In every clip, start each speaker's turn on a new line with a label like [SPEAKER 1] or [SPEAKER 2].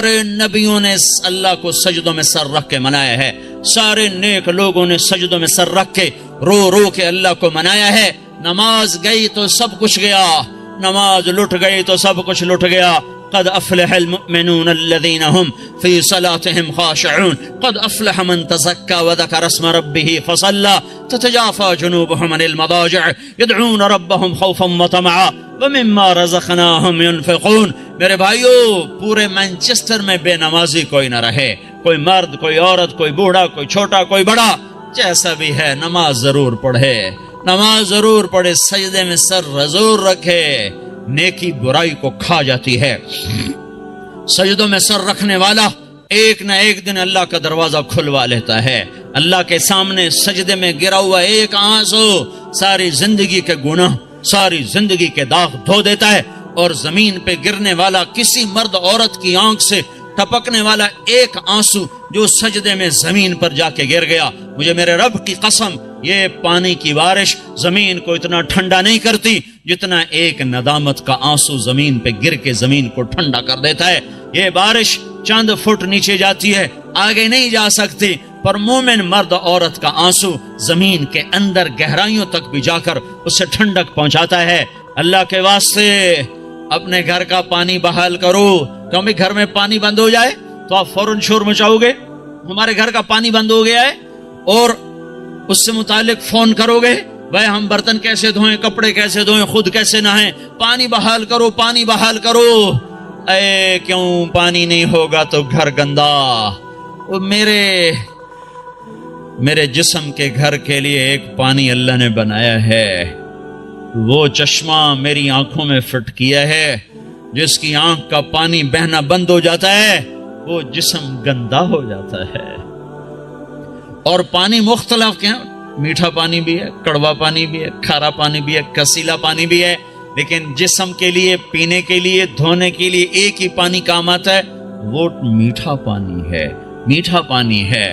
[SPEAKER 1] سارے نبیوں نے اللہ کو سجدوں میں سر رکھ کے منایا ہے، سارے نیک لوگوں نے سجدوں میں سر رکھ کے رو رو کے اللہ کو منایا ہے۔ نماز گئی تو سب کچھ گیا، نماز لٹ گئی تو سب کچھ لٹ گیا۔ قد افلح المؤمنون الذين هم في صلاتهم خاشعون قد افلح من تزكى وذكر اسم ربه فصلى تتجافى جنوبهم عن المضاجع يدعون ربهم خوفا وطمعا ومما رزقناهم ينفقون۔ میرے بھائیو، پورے مانچسٹر میں بے نمازی کوئی نہ رہے، کوئی مرد، کوئی عورت، کوئی بوڑھا، کوئی چھوٹا، کوئی بڑا، جیسا بھی ہے نماز ضرور پڑھے، نماز ضرور پڑھے، سجدے میں سر ضرور رکھے۔ نیکی برائی کو کھا جاتی ہے۔ سجدوں میں سر رکھنے والا ایک نہ ایک دن اللہ کا دروازہ کھلوا لیتا ہے۔ اللہ کے سامنے سجدے میں گرا ہوا ایک آنسو ساری زندگی کے گناہ، ساری زندگی کے داغ دھو دیتا ہے۔ اور زمین پہ گرنے والا کسی مرد عورت کی آنکھ سے ٹپکنے والا ایک آنسو جو سجدے میں زمین پر جا کے گر گیا، مجھے میرے رب کی قسم، یہ پانی کی بارش زمین کو اتنا ٹھنڈا نہیں کرتی جتنا ایک ندامت کا آنسو زمین پہ گر کے زمین کو ٹھنڈا کر دیتا ہے۔ یہ بارش چند فٹ نیچے جاتی ہے، آگے نہیں جا سکتی، پر مومن مرد عورت کا آنسو زمین کے اندر گہرائیوں تک بھی جا کر اسے ٹھنڈک پہنچاتا ہے۔ اللہ کے واسطے اپنے گھر کا پانی بحال کرو۔ کبھی گھر میں پانی بند ہو جائے تو آپ فوراً شور مچاؤ گے، ہمارے گھر کا پانی بند ہو گیا ہے، اور اس سے متعلق فون کرو گے، بھائی ہم برتن کیسے دھوئیں، کپڑے کیسے دھوئیں، خود کیسے نہائیں، پانی بحال کرو، پانی بحال کرو۔ اے کیوں پانی نہیں ہوگا تو گھر گندا۔ وہ میرے جسم کے گھر کے لیے ایک پانی اللہ نے بنایا ہے، وہ چشمہ میری آنکھوں میں فٹ کیا ہے، جس کی آنکھ کا پانی بہنا بند ہو جاتا ہے وہ جسم گندا ہو جاتا ہے۔ اور پانی مختلف ہیں، میٹھا پانی بھی ہے، کڑوا پانی بھی ہے، کھارا پانی بھی ہے، کسیلا پانی بھی ہے، لیکن جسم کے لیے، پینے کے لیے، دھونے کے لیے ایک ہی پانی کام آتا ہے، وہ میٹھا پانی ہے، میٹھا پانی ہے۔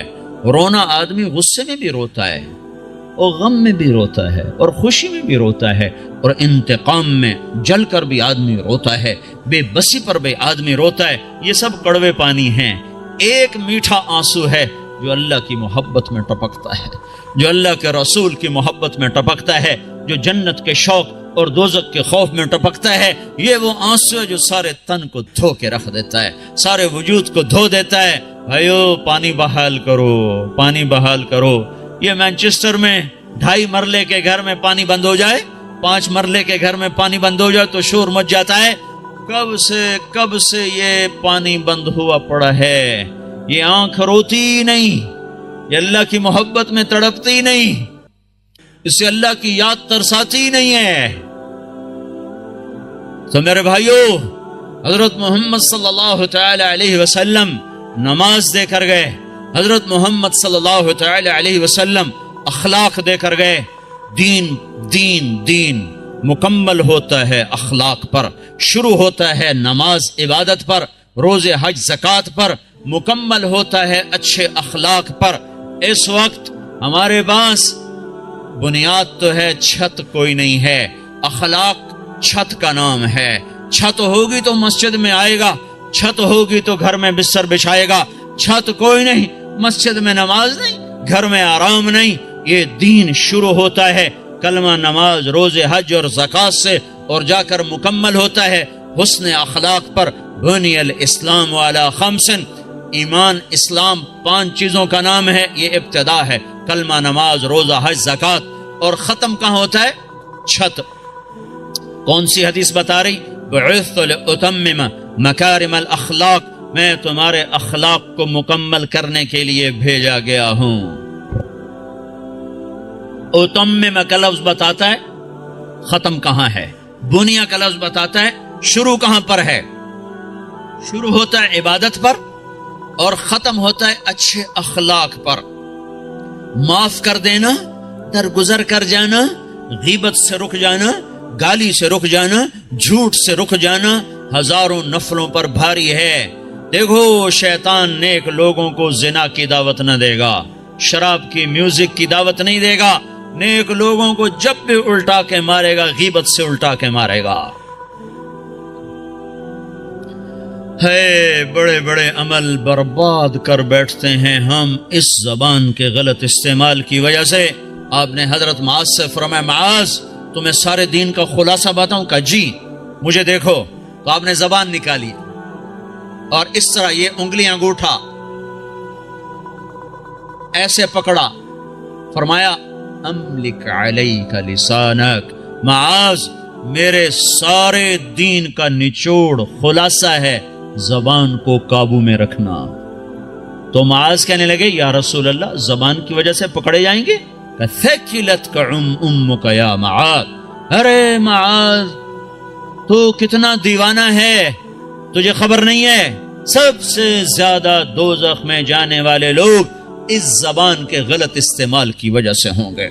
[SPEAKER 1] رونا آدمی غصے میں بھی روتا ہے، اور غم میں بھی روتا ہے، اور خوشی میں بھی روتا ہے، اور انتقام میں جل کر بھی آدمی روتا ہے، بے بسی پر بھی آدمی روتا ہے۔ یہ سب کڑوے پانی ہیں۔ ایک میٹھا آنسو ہے جو اللہ کی محبت میں ٹپکتا ہے، جو اللہ کے رسول کی محبت میں ٹپکتا ہے، جو جنت کے شوق اور دوزخ کے خوف میں ٹپکتا ہے۔ یہ وہ آنسو ہے جو سارے تن کو دھو کے رکھ دیتا ہے، سارے وجود کو دھو دیتا ہے۔ بھائیو، پانی بحال کرو، پانی بحال کرو۔ یہ مانچسٹر میں 2.5 مرلے کے گھر میں پانی بند ہو جائے، 5 مرلے کے گھر میں پانی بند ہو جائے تو شور مچ جاتا ہے۔ کب سے یہ پانی بند ہوا پڑا ہے، یہ آنکھ روتی نہیں، یہ اللہ کی محبت میں تڑپتی نہیں، اسے اللہ کی یاد ترساتی نہیں ہے۔ تو میرے بھائیو، حضرت محمد صلی اللہ تعالی علیہ وسلم نماز دے کر گئے، حضرت محمد صلی اللہ تعالی علیہ وسلم اخلاق دے کر گئے۔ دین مکمل ہوتا ہے اخلاق پر، شروع ہوتا ہے نماز عبادت پر، روزے حج زکوٰۃ پر، مکمل ہوتا ہے اچھے اخلاق پر۔ اس وقت ہمارے پاس بنیاد تو ہے، چھت کوئی نہیں ہے، اخلاق چھت کا نام ہے۔ چھت ہوگی تو مسجد میں آئے گا، چھت ہوگی تو گھر میں بستر بچھائے گا، چھت کوئی نہیں، مسجد میں نماز نہیں، گھر میں آرام نہیں۔ یہ دین شروع ہوتا ہے کلمہ، نماز، روزے حج اور زکوٰۃ سے، اور جا کر مکمل ہوتا ہے حسن اخلاق پر۔ بنی الاسلام علی 5، ایمان اسلام 5 چیزوں کا نام ہے، یہ ابتدا ہے، کلمہ، نماز، روزہ حج زکوٰۃ، اور ختم کہاں ہوتا ہے؟ چھت۔ کون سی حدیث بتا رہی؟ بعثت لأتمم مکارم الاخلاق، میں تمہارے اخلاق کو مکمل کرنے کے لیے بھیجا گیا ہوں۔ اتمم کا لفظ بتاتا ہے ختم کہاں ہے، بنیا کا لفظ بتاتا ہے شروع کہاں پر ہے۔ شروع ہوتا ہے عبادت پر اور ختم ہوتا ہے اچھے اخلاق پر۔ معاف کر دینا، درگزر کر جانا، غیبت سے رک جانا، گالی سے رک جانا، جھوٹ سے رک جانا ہزاروں نفلوں پر بھاری ہے۔ دیکھو، شیطان نیک لوگوں کو زنا کی دعوت نہ دے گا، شراب کی، میوزک کی دعوت نہیں دے گا۔ نیک لوگوں کو جب بھی الٹا کے مارے گا، غیبت سے الٹا کے مارے گا۔ ہے بڑے بڑے عمل برباد کر بیٹھتے ہیں ہم اس زبان کے غلط استعمال کی وجہ سے. آپ نے حضرت معاذ سے فرمایا معاذ تمہیں سارے دین کا خلاصہ بتاؤں؟ کہا جی مجھے دیکھو. تو آپ نے زبان نکالی اور اس طرح یہ انگلی انگوٹھا ایسے پکڑا، فرمایا املک علیک لسانک، معاذ میرے سارے دین کا نچوڑ خلاصہ ہے زبان کو قابو میں رکھنا. تو معاذ کہنے لگے یا رسول اللہ زبان کی وجہ سے پکڑے جائیں گے؟ ثقلتک امک یا معاذ، ارے معاذ تو کتنا دیوانہ ہے، تجھے خبر نہیں ہے سب سے زیادہ دوزخ میں جانے والے لوگ اس زبان کے غلط استعمال کی وجہ سے ہوں گے.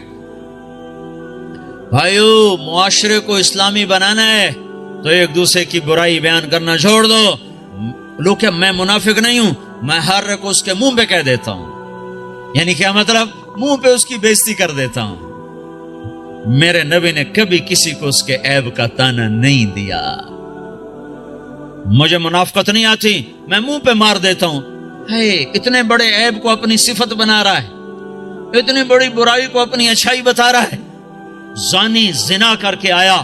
[SPEAKER 1] بھائیو معاشرے کو اسلامی بنانا ہے تو ایک دوسرے کی برائی بیان کرنا چھوڑ دو. لوگ کہ میں منافق نہیں ہوں، میں ہر ایک کو اس کے منہ پہ کہہ دیتا ہوں. یعنی کیا مطلب؟ منہ پہ اس کی بےزتی کر دیتا ہوں. میرے نبی نے کبھی کسی کو اس کے عیب کا تانا نہیں دیا. مجھے منافقت نہیں آتی، میں منہ پہ مار دیتا ہوں. اتنے بڑے عیب کو اپنی صفت بنا رہا ہے، اتنی بڑی برائی کو اپنی اچھائی بتا رہا ہے. زانی زنا کر کے آیا،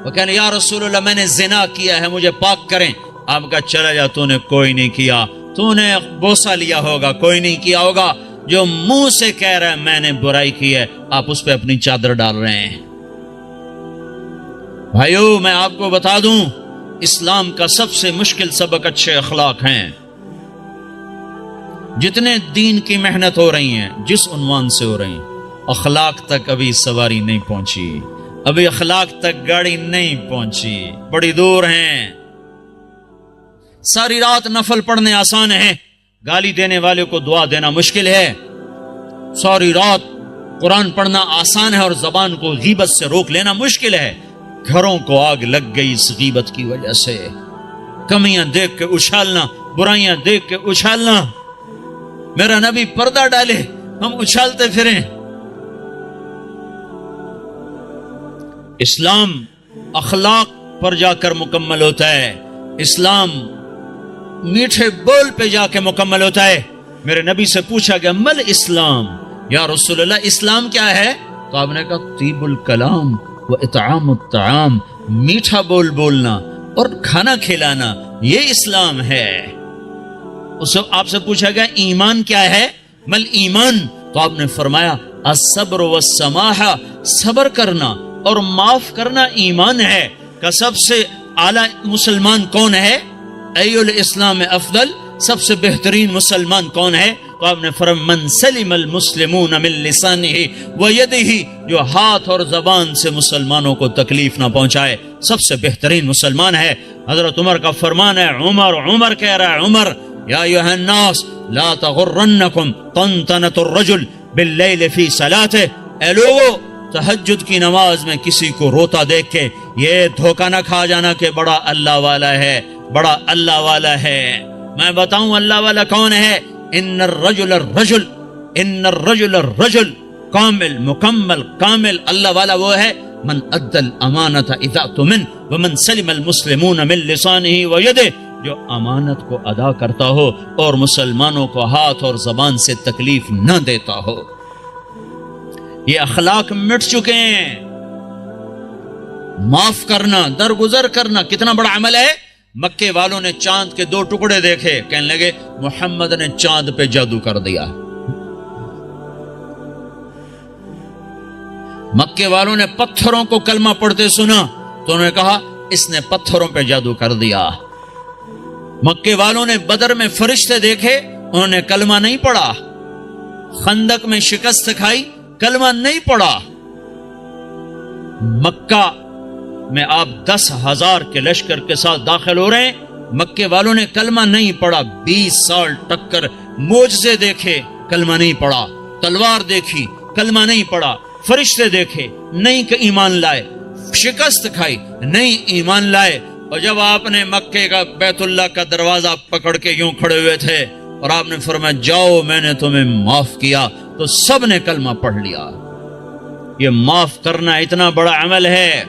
[SPEAKER 1] وہ کہنے یا رسول اللہ میں نے زنا کیا ہے مجھے پاک کریں. آپ کا چلا جا، تو نے کوئی نہیں کیا، تو نے بوسہ لیا ہوگا، کوئی نہیں کیا ہوگا. جو منہ سے کہہ رہا ہے میں نے برائی کی ہے، آپ اس پہ اپنی چادر ڈال رہے ہیں. بھائیو میں آپ کو بتا دوں اسلام کا سب سے مشکل سبق اچھے اخلاق ہیں. جتنے دین کی محنت ہو رہی ہیں جس عنوان سے ہو رہی ہیں، اخلاق تک ابھی سواری نہیں پہنچی، ابھی اخلاق تک گاڑی نہیں پہنچی، بڑی دور ہیں. ساری رات نفل پڑھنے آسان ہے، گالی دینے والے کو دعا دینا مشکل ہے. ساری رات قرآن پڑھنا آسان ہے اور زبان کو غیبت سے روک لینا مشکل ہے. گھروں کو آگ لگ گئی اس غیبت کی وجہ سے. کمیاں دیکھ کے اچھالنا، برائیاں دیکھ کے اچھالنا. میرا نبی پردہ ڈالے ہم اچھالتے پھریں. اسلام اخلاق پر جا کر مکمل ہوتا ہے، اسلام میٹھے بول پہ جا کے مکمل ہوتا ہے. میرے نبی سے پوچھا گیا مل اسلام، یا رسول اللہ اسلام کیا ہے؟ تو آپ نے کہا طیب الکلام و اطعام الطعام، میٹھا بول بولنا اور کھانا کھلانا، یہ اسلام ہے. اس سے آپ سے پوچھا گیا ایمان کیا ہے؟ مل ایمان، تو آپ نے فرمایا الصبر والسماحہ، صبر کرنا اور معاف کرنا ایمان ہے. کہ سب سے اعلیٰ مسلمان کون ہے؟ ای الاسلام افضل، سب سے بہترین مسلمان کون ہے؟ تو آپ نے فرمایا من سلم المسلمون من لسانہ ویدہ، جو ہاتھ اور زبان سے مسلمانوں کو تکلیف نہ پہنچائے سب سے بہترین مسلمان ہے. حضرت عمر کا فرمان ہے، عمر کہہ رہا ہے، عمر یا ایھا الناس لا تغرنکم طنطنۃ الرجل باللیل فی صلاته، اے لوگو تہجد کی نماز میں کسی کو روتا دیکھ کے یہ دھوکہ نہ کھا جانا کہ بڑا اللہ والا ہے، بڑا اللہ والا ہے. میں بتاؤں اللہ والا کون ہے؟ ان الرجل الرجل کامل، مکمل، کامل. اللہ والا وہ ہے من ادى الامانۃ اذا اؤتمن ومن سلم المسلمون من لسانہ ویدہ، جو امانت کو ادا کرتا ہو اور مسلمانوں کو ہاتھ اور زبان سے تکلیف نہ دیتا ہو. یہ اخلاق مٹ چکے ہیں. معاف کرنا، درگزر کرنا کتنا بڑا عمل ہے. مکے والوں نے چاند کے 2 ٹکڑے دیکھے، کہنے لگے محمد نے چاند پہ جادو کر دیا. مکے والوں نے پتھروں کو کلمہ پڑھتے سنا تو انہوں نے کہا اس نے پتھروں پہ جادو کر دیا. مکے والوں نے بدر میں فرشتے دیکھے، انہوں نے کلمہ نہیں پڑھا. خندق میں شکست کھائی، کلمہ نہیں پڑھا. مکہ میں آپ 10,000 کے لشکر کے ساتھ داخل ہو رہے ہیں، مکے والوں نے کلمہ نہیں پڑھا. 20 سال ٹکر، معجزے دیکھے، کلمہ نہیں پڑھا. تلوار دیکھی، کلمہ نہیں پڑھا. فرشتے دیکھے، نہیں کہ ایمان لائے. شکست کھائی، نہیں ایمان لائے. اور جب آپ نے مکے کا بیت اللہ کا دروازہ پکڑ کے یوں کھڑے ہوئے تھے اور آپ نے فرمایا جاؤ میں نے تمہیں معاف کیا، تو سب نے کلمہ پڑھ لیا. یہ معاف کرنا اتنا بڑا عمل ہے.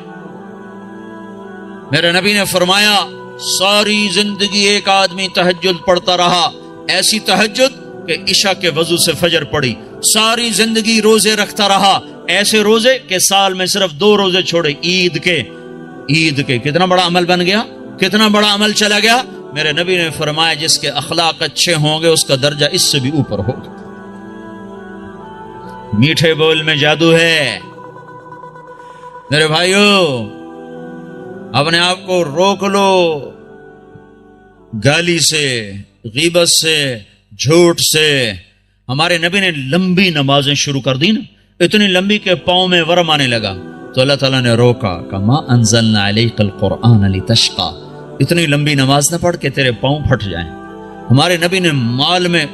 [SPEAKER 1] میرے نبی نے فرمایا ساری زندگی ایک آدمی تہجد پڑھتا رہا، ایسی تہجد کہ عشاء کے وضو سے فجر پڑی، ساری زندگی روزے رکھتا رہا، ایسے روزے کہ سال میں صرف 2 روزے چھوڑے عید کے، کتنا بڑا عمل بن گیا، کتنا بڑا عمل چلا گیا۔ میرے نبی نے فرمایا جس کے اخلاق اچھے ہوں گے اس کا درجہ اس سے بھی اوپر ہوگا۔ میٹھے بول میں جادو ہے میرے بھائیوں، اپنے آپ کو روک لو گالی سے، غیبت سے، جھوٹ سے۔ ہمارے نبی نے لمبی نمازیں شروع کر دی نا، اتنی لمبی کہ پاؤں میں ورم آنے لگا، تو اللہ تعالیٰ نے روکا کہ ما انزلنا علیک القرآن لتشقی، اتنی لمبی نماز نہ پڑھ کے تیرے پاؤں پھٹ جائیں۔ ہمارے نبی نے مال میں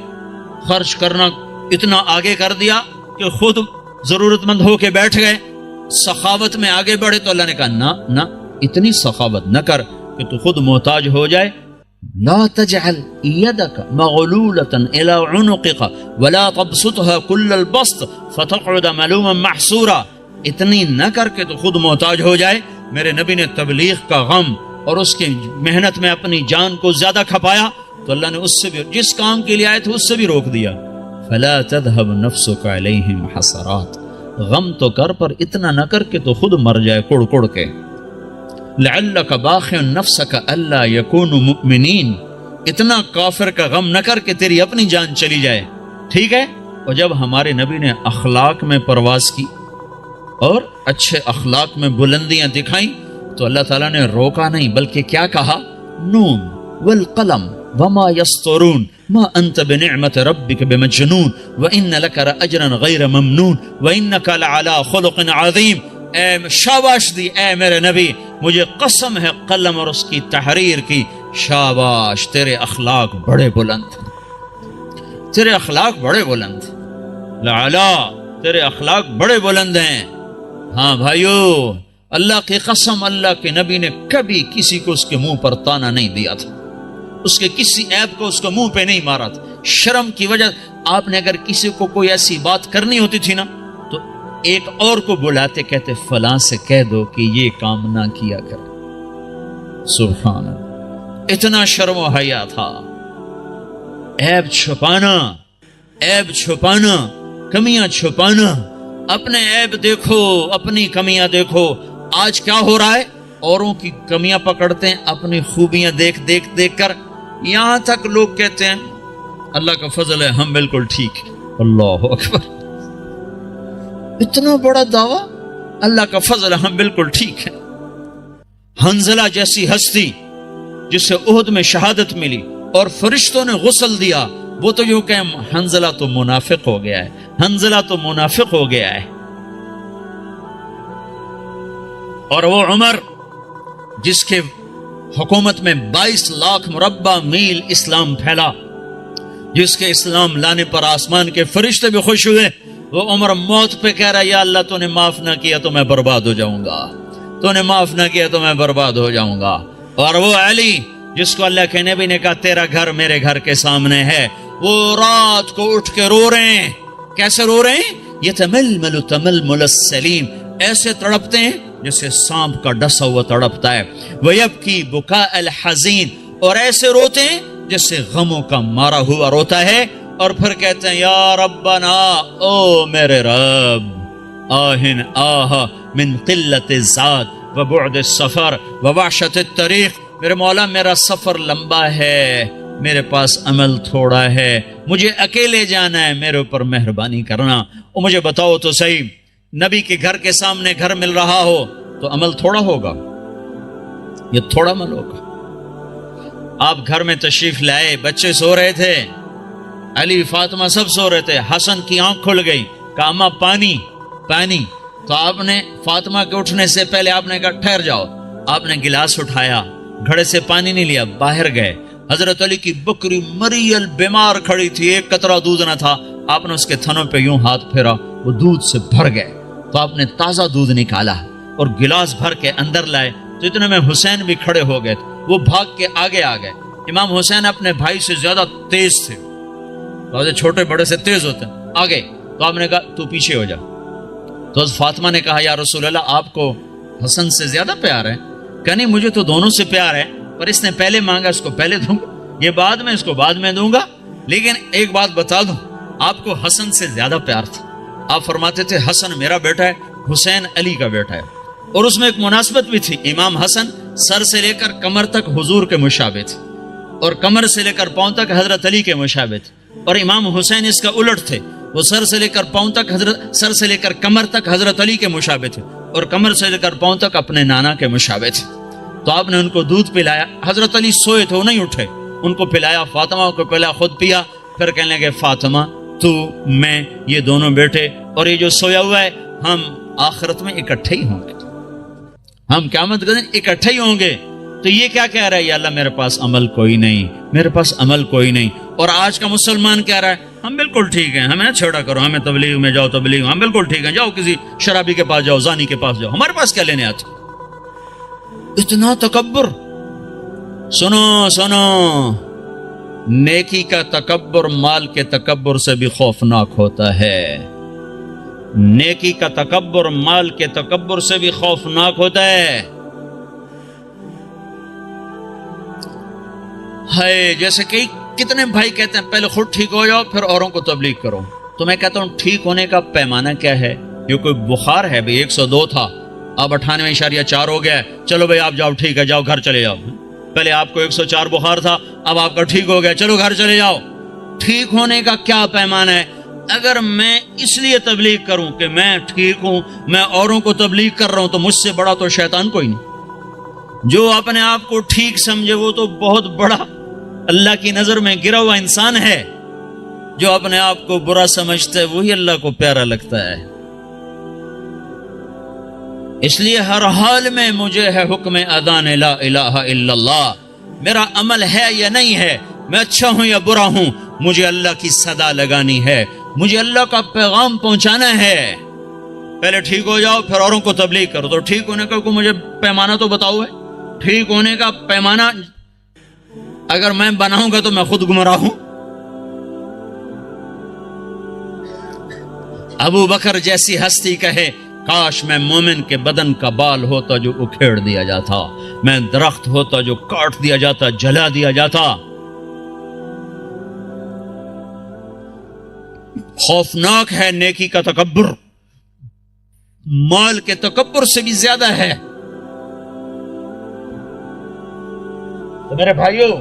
[SPEAKER 1] خرچ کرنا اتنا آگے کر دیا کہ خود ضرورت مند ہو کے بیٹھ گئے، سخاوت میں آگے بڑھے تو اللہ نے کہا نہ اتنی سخاوت نہ کر کہ تو خود محتاج ہو جائے۔ لا تجعل يدك مغلولة الى عنقك ولا تبسطها كل البسط فتقعد ملوما محسورا، اتنی نہ کر کے تو خود محتاج ہو جائے۔ میرے نبی نے تبلیغ کا غم اور اس کی محنت میں اپنی جان کو زیادہ کھپایا تو اللہ نے اس سے بھی، جس کام کے لیے آئے تھے اس سے بھی روک دیا۔ فلا تذهب نفسك عليهم حسرات، غم تو کر پر اتنا نہ کر کے تو خود مر جائے کڑ کڑ کے۔ لعلك باخع نفسك الا يكونوا مؤمنين، اتنا کافر کا غم نہ کر کے تیری اپنی جان چلی جائے، ٹھیک ہے۔ اور جب ہمارے نبی نے اخلاق میں پرواز کی اور اچھے اخلاق میں بلندیاں دکھائیں تو اللہ تعالیٰ نے روکا نہیں بلکہ کیا کہا، نون والقلم وما يسطرون ما انت بنعمت ربك بمجنون وان لك لاجرا غير ممنون وانك لعلى خلق عظیم۔ اے شاباش دی اے میرے نبی، مجھے قسم ہے قلم اور اس کی تحریر کی، شاباش تیرے اخلاق بڑے بلند، تیرے اخلاق بڑے بلند، لعلا تیرے اخلاق بڑے بلند ہیں۔ ہاں بھائیو، اللہ کی قسم، اللہ کے نبی نے کبھی کسی کو اس کے منہ پر تانا نہیں دیا تھا، اس کے کسی عیب کو اس کو منہ پہ نہیں مارا تھا۔ شرم کی وجہ آپ نے اگر کسی کو کوئی ایسی بات کرنی ہوتی تھی نا تو ایک اور کو بلاتے، کہتے فلاں سے کہہ دو کہ یہ کام نہ کیا کر۔ سبحان اللہ، اتنا شرم و حیا تھا۔ عیب چھپانا، کمیاں چھپانا، اپنے عیب دیکھو، اپنی کمیاں دیکھو۔ آج کیا ہو رہا ہے، اوروں کی کمیاں پکڑتے ہیں، اپنی خوبیاں دیکھ کر، یہاں تک لوگ کہتے ہیں اللہ کا فضل ہے ہم بالکل ٹھیک ہیں۔ اللہ اکبر، اتنا بڑا دعویٰ، اللہ کا فضل ہے ہم بالکل ٹھیک ہیں۔ حنظلہ جیسی ہستی جسے احد میں شہادت ملی اور فرشتوں نے غسل دیا، وہ تو یوں کہ حنظلہ تو منافق ہو گیا ہے، حنظلہ تو منافق ہو گیا ہے۔ اور وہ عمر جس کے حکومت میں 22 لاکھ مربع میل اسلام پھیلا، جس کے اسلام لانے پر آسمان کے فرشتے بھی خوش ہوئے، وہ عمر موت پہ کہہ رہا یا اللہ تو نے معاف نہ کیا تو میں برباد ہو جاؤں گا، تو نے معاف نہ کیا تو میں برباد ہو جاؤں گا۔ اور وہ علی جس کو اللہ کے نبی نے کہا تیرا گھر میرے گھر کے سامنے ہے، وہ رات کو اٹھ کے رو رہے ہیں۔ کیسے رو رہے ہیں؟ یتململ تململ السلیم، ایسے تڑپتے ہیں جیسے سانپ کا ڈسا ہوا تڑپتا ہے۔ ویبکی بکاء الحزین، اور ایسے روتے ہیں جیسے غموں کا مارا ہوا روتا ہے۔ اور پھر کہتے ہیں یا ربنا، او میرے رب، آہن آہ من قلت الزاد وبعد السفر ووحشت الطریق، میرے مولا میرا سفر لمبا ہے، میرے پاس عمل تھوڑا ہے، مجھے اکیلے جانا ہے، میرے اوپر مہربانی کرنا۔ اور مجھے بتاؤ تو صحیح، نبی کے گھر کے سامنے گھر مل رہا ہو تو عمل تھوڑا ہوگا، یہ تھوڑا عمل ہوگا۔ آپ گھر میں تشریف لائے، بچے سو رہے تھے، علی فاطمہ سب سو رہے تھے، حسن کی آنکھ کھل گئی، کہا اماں پانی پانی، تو آپ نے فاطمہ کے اٹھنے سے پہلے آپ نے کہا ٹھہر جاؤ، آپ نے گلاس اٹھایا، گھڑے سے پانی نہیں لیا، باہر گئے۔ حضرت علی کی بکری مریل بیمار کھڑی تھی، ایک قطرہ دودھ نہ تھا، آپ نے اس کے تھنوں پہ یوں ہاتھ پھیرا، وہ دودھ سے بھر گئے، تو آپ نے تازہ دودھ نکالا اور گلاس بھر کے اندر لائے، تو اتنے میں حسین بھی کھڑے ہو گئے، وہ بھاگ کے آگے آ گئے۔ امام حسین اپنے بھائی سے زیادہ تیز تھے، تو چھوٹے بڑے سے تیز ہوتے ہیں، آگے، تو آپ نے کہا تو پیچھے ہو جا۔ تو فاطمہ نے کہا یا رسول اللہ آپ کو حسن سے زیادہ پیار ہے؟ کہ نہیں مجھے تو دونوں سے پیار ہے، پر اس نے پہلے مانگا، اس کو پہلے دوں گا، یہ بعد میں، اس کو بعد میں دوں گا۔ لیکن ایک بات بتا دوں، آپ کو حسن سے زیادہ پیار تھا۔ آپ فرماتے تھے حسن میرا بیٹا ہے، حسین علی کا بیٹا ہے۔ اور اس میں ایک مناسبت بھی تھی، امام حسن سر سے لے کر کمر تک حضور کے مشابہ تھے، اور کمر سے لے کر پاؤں تک حضرت علی کے مشابہ تھے۔ اور امام حسین اس کا الٹ تھے، وہ سر سے لے کر پاؤں تک سر سے لے کر کمر تک حضرت علی کے مشابہ تھے، اور کمر سے لے کر پاؤں تک اپنے نانا کے مشابہ تھے۔ تو آپ نے ان کو دودھ پلایا، حضرت علی سوئے تھے، وہ نہیں اٹھے، ان کو پلایا، فاطمہ کو پلایا، خود پیا، پھر کہنے لگے فاطمہ تو میں یہ دونوں بیٹے اور یہ جو سویا ہوا ہے، ہم آخرت میں اکٹھے ہی ہوں گے، ہم قیامت کے دن اکٹھے ہی ہوں گے۔ تو یہ کیا کہہ رہا ہے؟ یا اللہ میرے پاس عمل کوئی نہیں، میرے پاس عمل کوئی نہیں۔ اور آج کا مسلمان کہہ رہا ہے ہم بالکل ٹھیک ہیں، ہمیں چھوڑا کرو، ہمیں تبلیغ میں جاؤ، تبلیغ ہم بالکل ٹھیک ہیں، جاؤ کسی شرابی کے پاس جاؤ، زانی کے پاس جاؤ، ہمارے پاس کیا لینے آتے؟ اتنا تکبر۔ سنو سنو، نیکی کا تکبر مال کے تکبر سے بھی خوفناک ہوتا ہے، نیکی کا تکبر مال کے تکبر سے بھی خوفناک ہوتا ہے۔ جیسے کہ کتنے بھائی کہتے ہیں پہلے خود ٹھیک ہو جاؤ پھر اوروں کو تبلیغ کرو۔ تو میں کہتا ہوں ٹھیک ہونے کا پیمانہ کیا ہے؟ یہ کوئی بخار ہے بھئی 102 تھا، اب 98.4 ہو گیا ہے، چلو بھئی آپ جاؤ، ٹھیک ہے، جاؤ گھر چلے جاؤ۔ پہلے آپ کو 104 بخار تھا، اب آپ کا ٹھیک ہو گیا، چلو گھر چلے جاؤ۔ ٹھیک ہونے کا کیا پیمانہ ہے؟ اگر میں اس لیے تبلیغ کروں کہ میں ٹھیک ہوں، میں اوروں کو تبلیغ کر رہا ہوں، تو مجھ سے بڑا تو شیطان کوئی نہیں۔ جو اپنے آپ کو ٹھیک سمجھے وہ تو بہت بڑا اللہ کی نظر میں گرا ہوا انسان ہے، جو اپنے آپ کو برا سمجھتا ہے وہی اللہ کو پیارا لگتا ہے۔ اس لیے ہر حال میں مجھے ہے حکم اذان لا الہ الا اللہ، میرا عمل ہے یا نہیں ہے، میں اچھا ہوں یا برا ہوں، مجھے اللہ کی صدا لگانی ہے، مجھے اللہ کا پیغام پہنچانا ہے۔ پہلے ٹھیک ہو جاؤ پھر اوروں کو تبلیغ کرو۔ تو ٹھیک ہونے کا کوئی مجھے پیمانہ تو بتاؤ ہے؟ ٹھیک ہونے کا پیمانہ اگر میں بناؤں گا تو میں خود گمراہ ہوں۔ ابو بکر جیسی ہستی کہے کاش میں مومن کے بدن کا بال ہوتا جو اکھیڑ دیا جاتا، میں درخت ہوتا جو کاٹ دیا جاتا، جلا دیا جاتا۔ خوفناک ہے نیکی کا تکبر، مال کے تکبر سے بھی زیادہ ہے۔ تو میرے بھائیوں،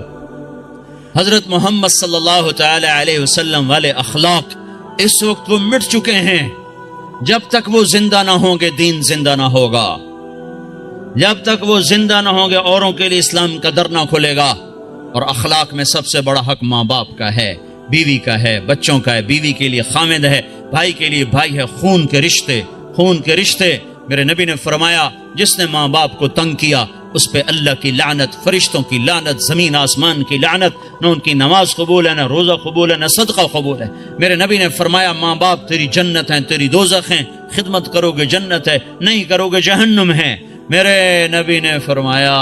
[SPEAKER 1] حضرت محمد صلی اللہ تعالی علیہ وسلم والے اخلاق اس وقت وہ مٹ چکے ہیں۔ جب تک وہ زندہ نہ ہوں گے دین زندہ نہ ہوگا، جب تک وہ زندہ نہ ہوں گے اوروں کے لیے اسلام کا در نہ کھلے گا۔ اور اخلاق میں سب سے بڑا حق ماں باپ کا ہے، بیوی کا ہے، بچوں کا ہے، بیوی کے لیے خامد ہے، بھائی کے لیے بھائی ہے، خون کے رشتے، خون کے رشتے۔ میرے نبی نے فرمایا جس نے ماں باپ کو تنگ کیا اس پہ اللہ کی لعنت، فرشتوں کی لعنت، زمین آسمان کی لعنت، نہ ان کی نماز قبول ہے، نہ روزہ قبول ہے، نہ صدقہ قبول ہے۔ میرے نبی نے فرمایا ماں باپ تیری جنت ہیں، تیری دوزخ ہیں، خدمت کرو گے جنت ہے، نہیں کرو گے جہنم ہے۔ میرے نبی نے فرمایا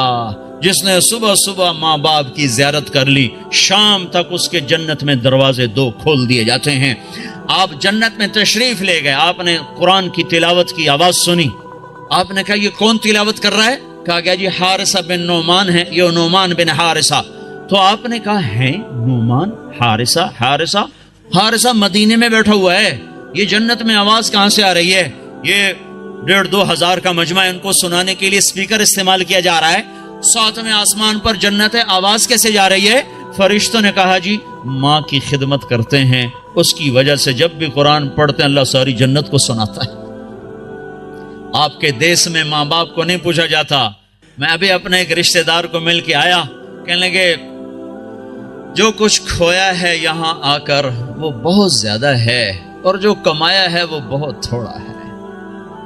[SPEAKER 1] جس نے صبح صبح ماں باپ کی زیارت کر لی شام تک اس کے جنت میں دروازے 2 کھول دیے جاتے ہیں۔ آپ جنت میں تشریف لے گئے، آپ نے قرآن کی تلاوت کی آواز سنی، آپ نے کہا یہ کون تلاوت کر رہا ہے؟ کہا گیا جی حارثہ بن نعمان ہے، یہ نعمان بن حارثہ۔ تو آپ نے کہا ہے نعمان، حارثہ، حارثہ مدینے میں بیٹھا ہوا ہے، یہ جنت میں آواز کہاں سے آ رہی ہے؟ یہ 1,500 ہزار کا مجمع، ان کو سنانے کے لیے اسپیکر استعمال کیا جا رہا ہے، 7ویں آسمان پر جنت ہے، آواز کیسے جا رہی ہے؟ فرشتوں نے کہا جی ماں کی خدمت کرتے ہیں، اس کی وجہ سے جب بھی قرآن پڑھتے ہیں اللہ ساری جنت کو سناتا ہے۔ آپ کے دیس میں ماں باپ کو نہیں پوچھا جاتا۔ میں ابھی اپنے ایک رشتہ دار کو مل کے آیا، کہنے لگے جو کچھ کھویا ہے یہاں آ کر وہ بہت زیادہ ہے، اور جو کمایا ہے وہ بہت تھوڑا ہے۔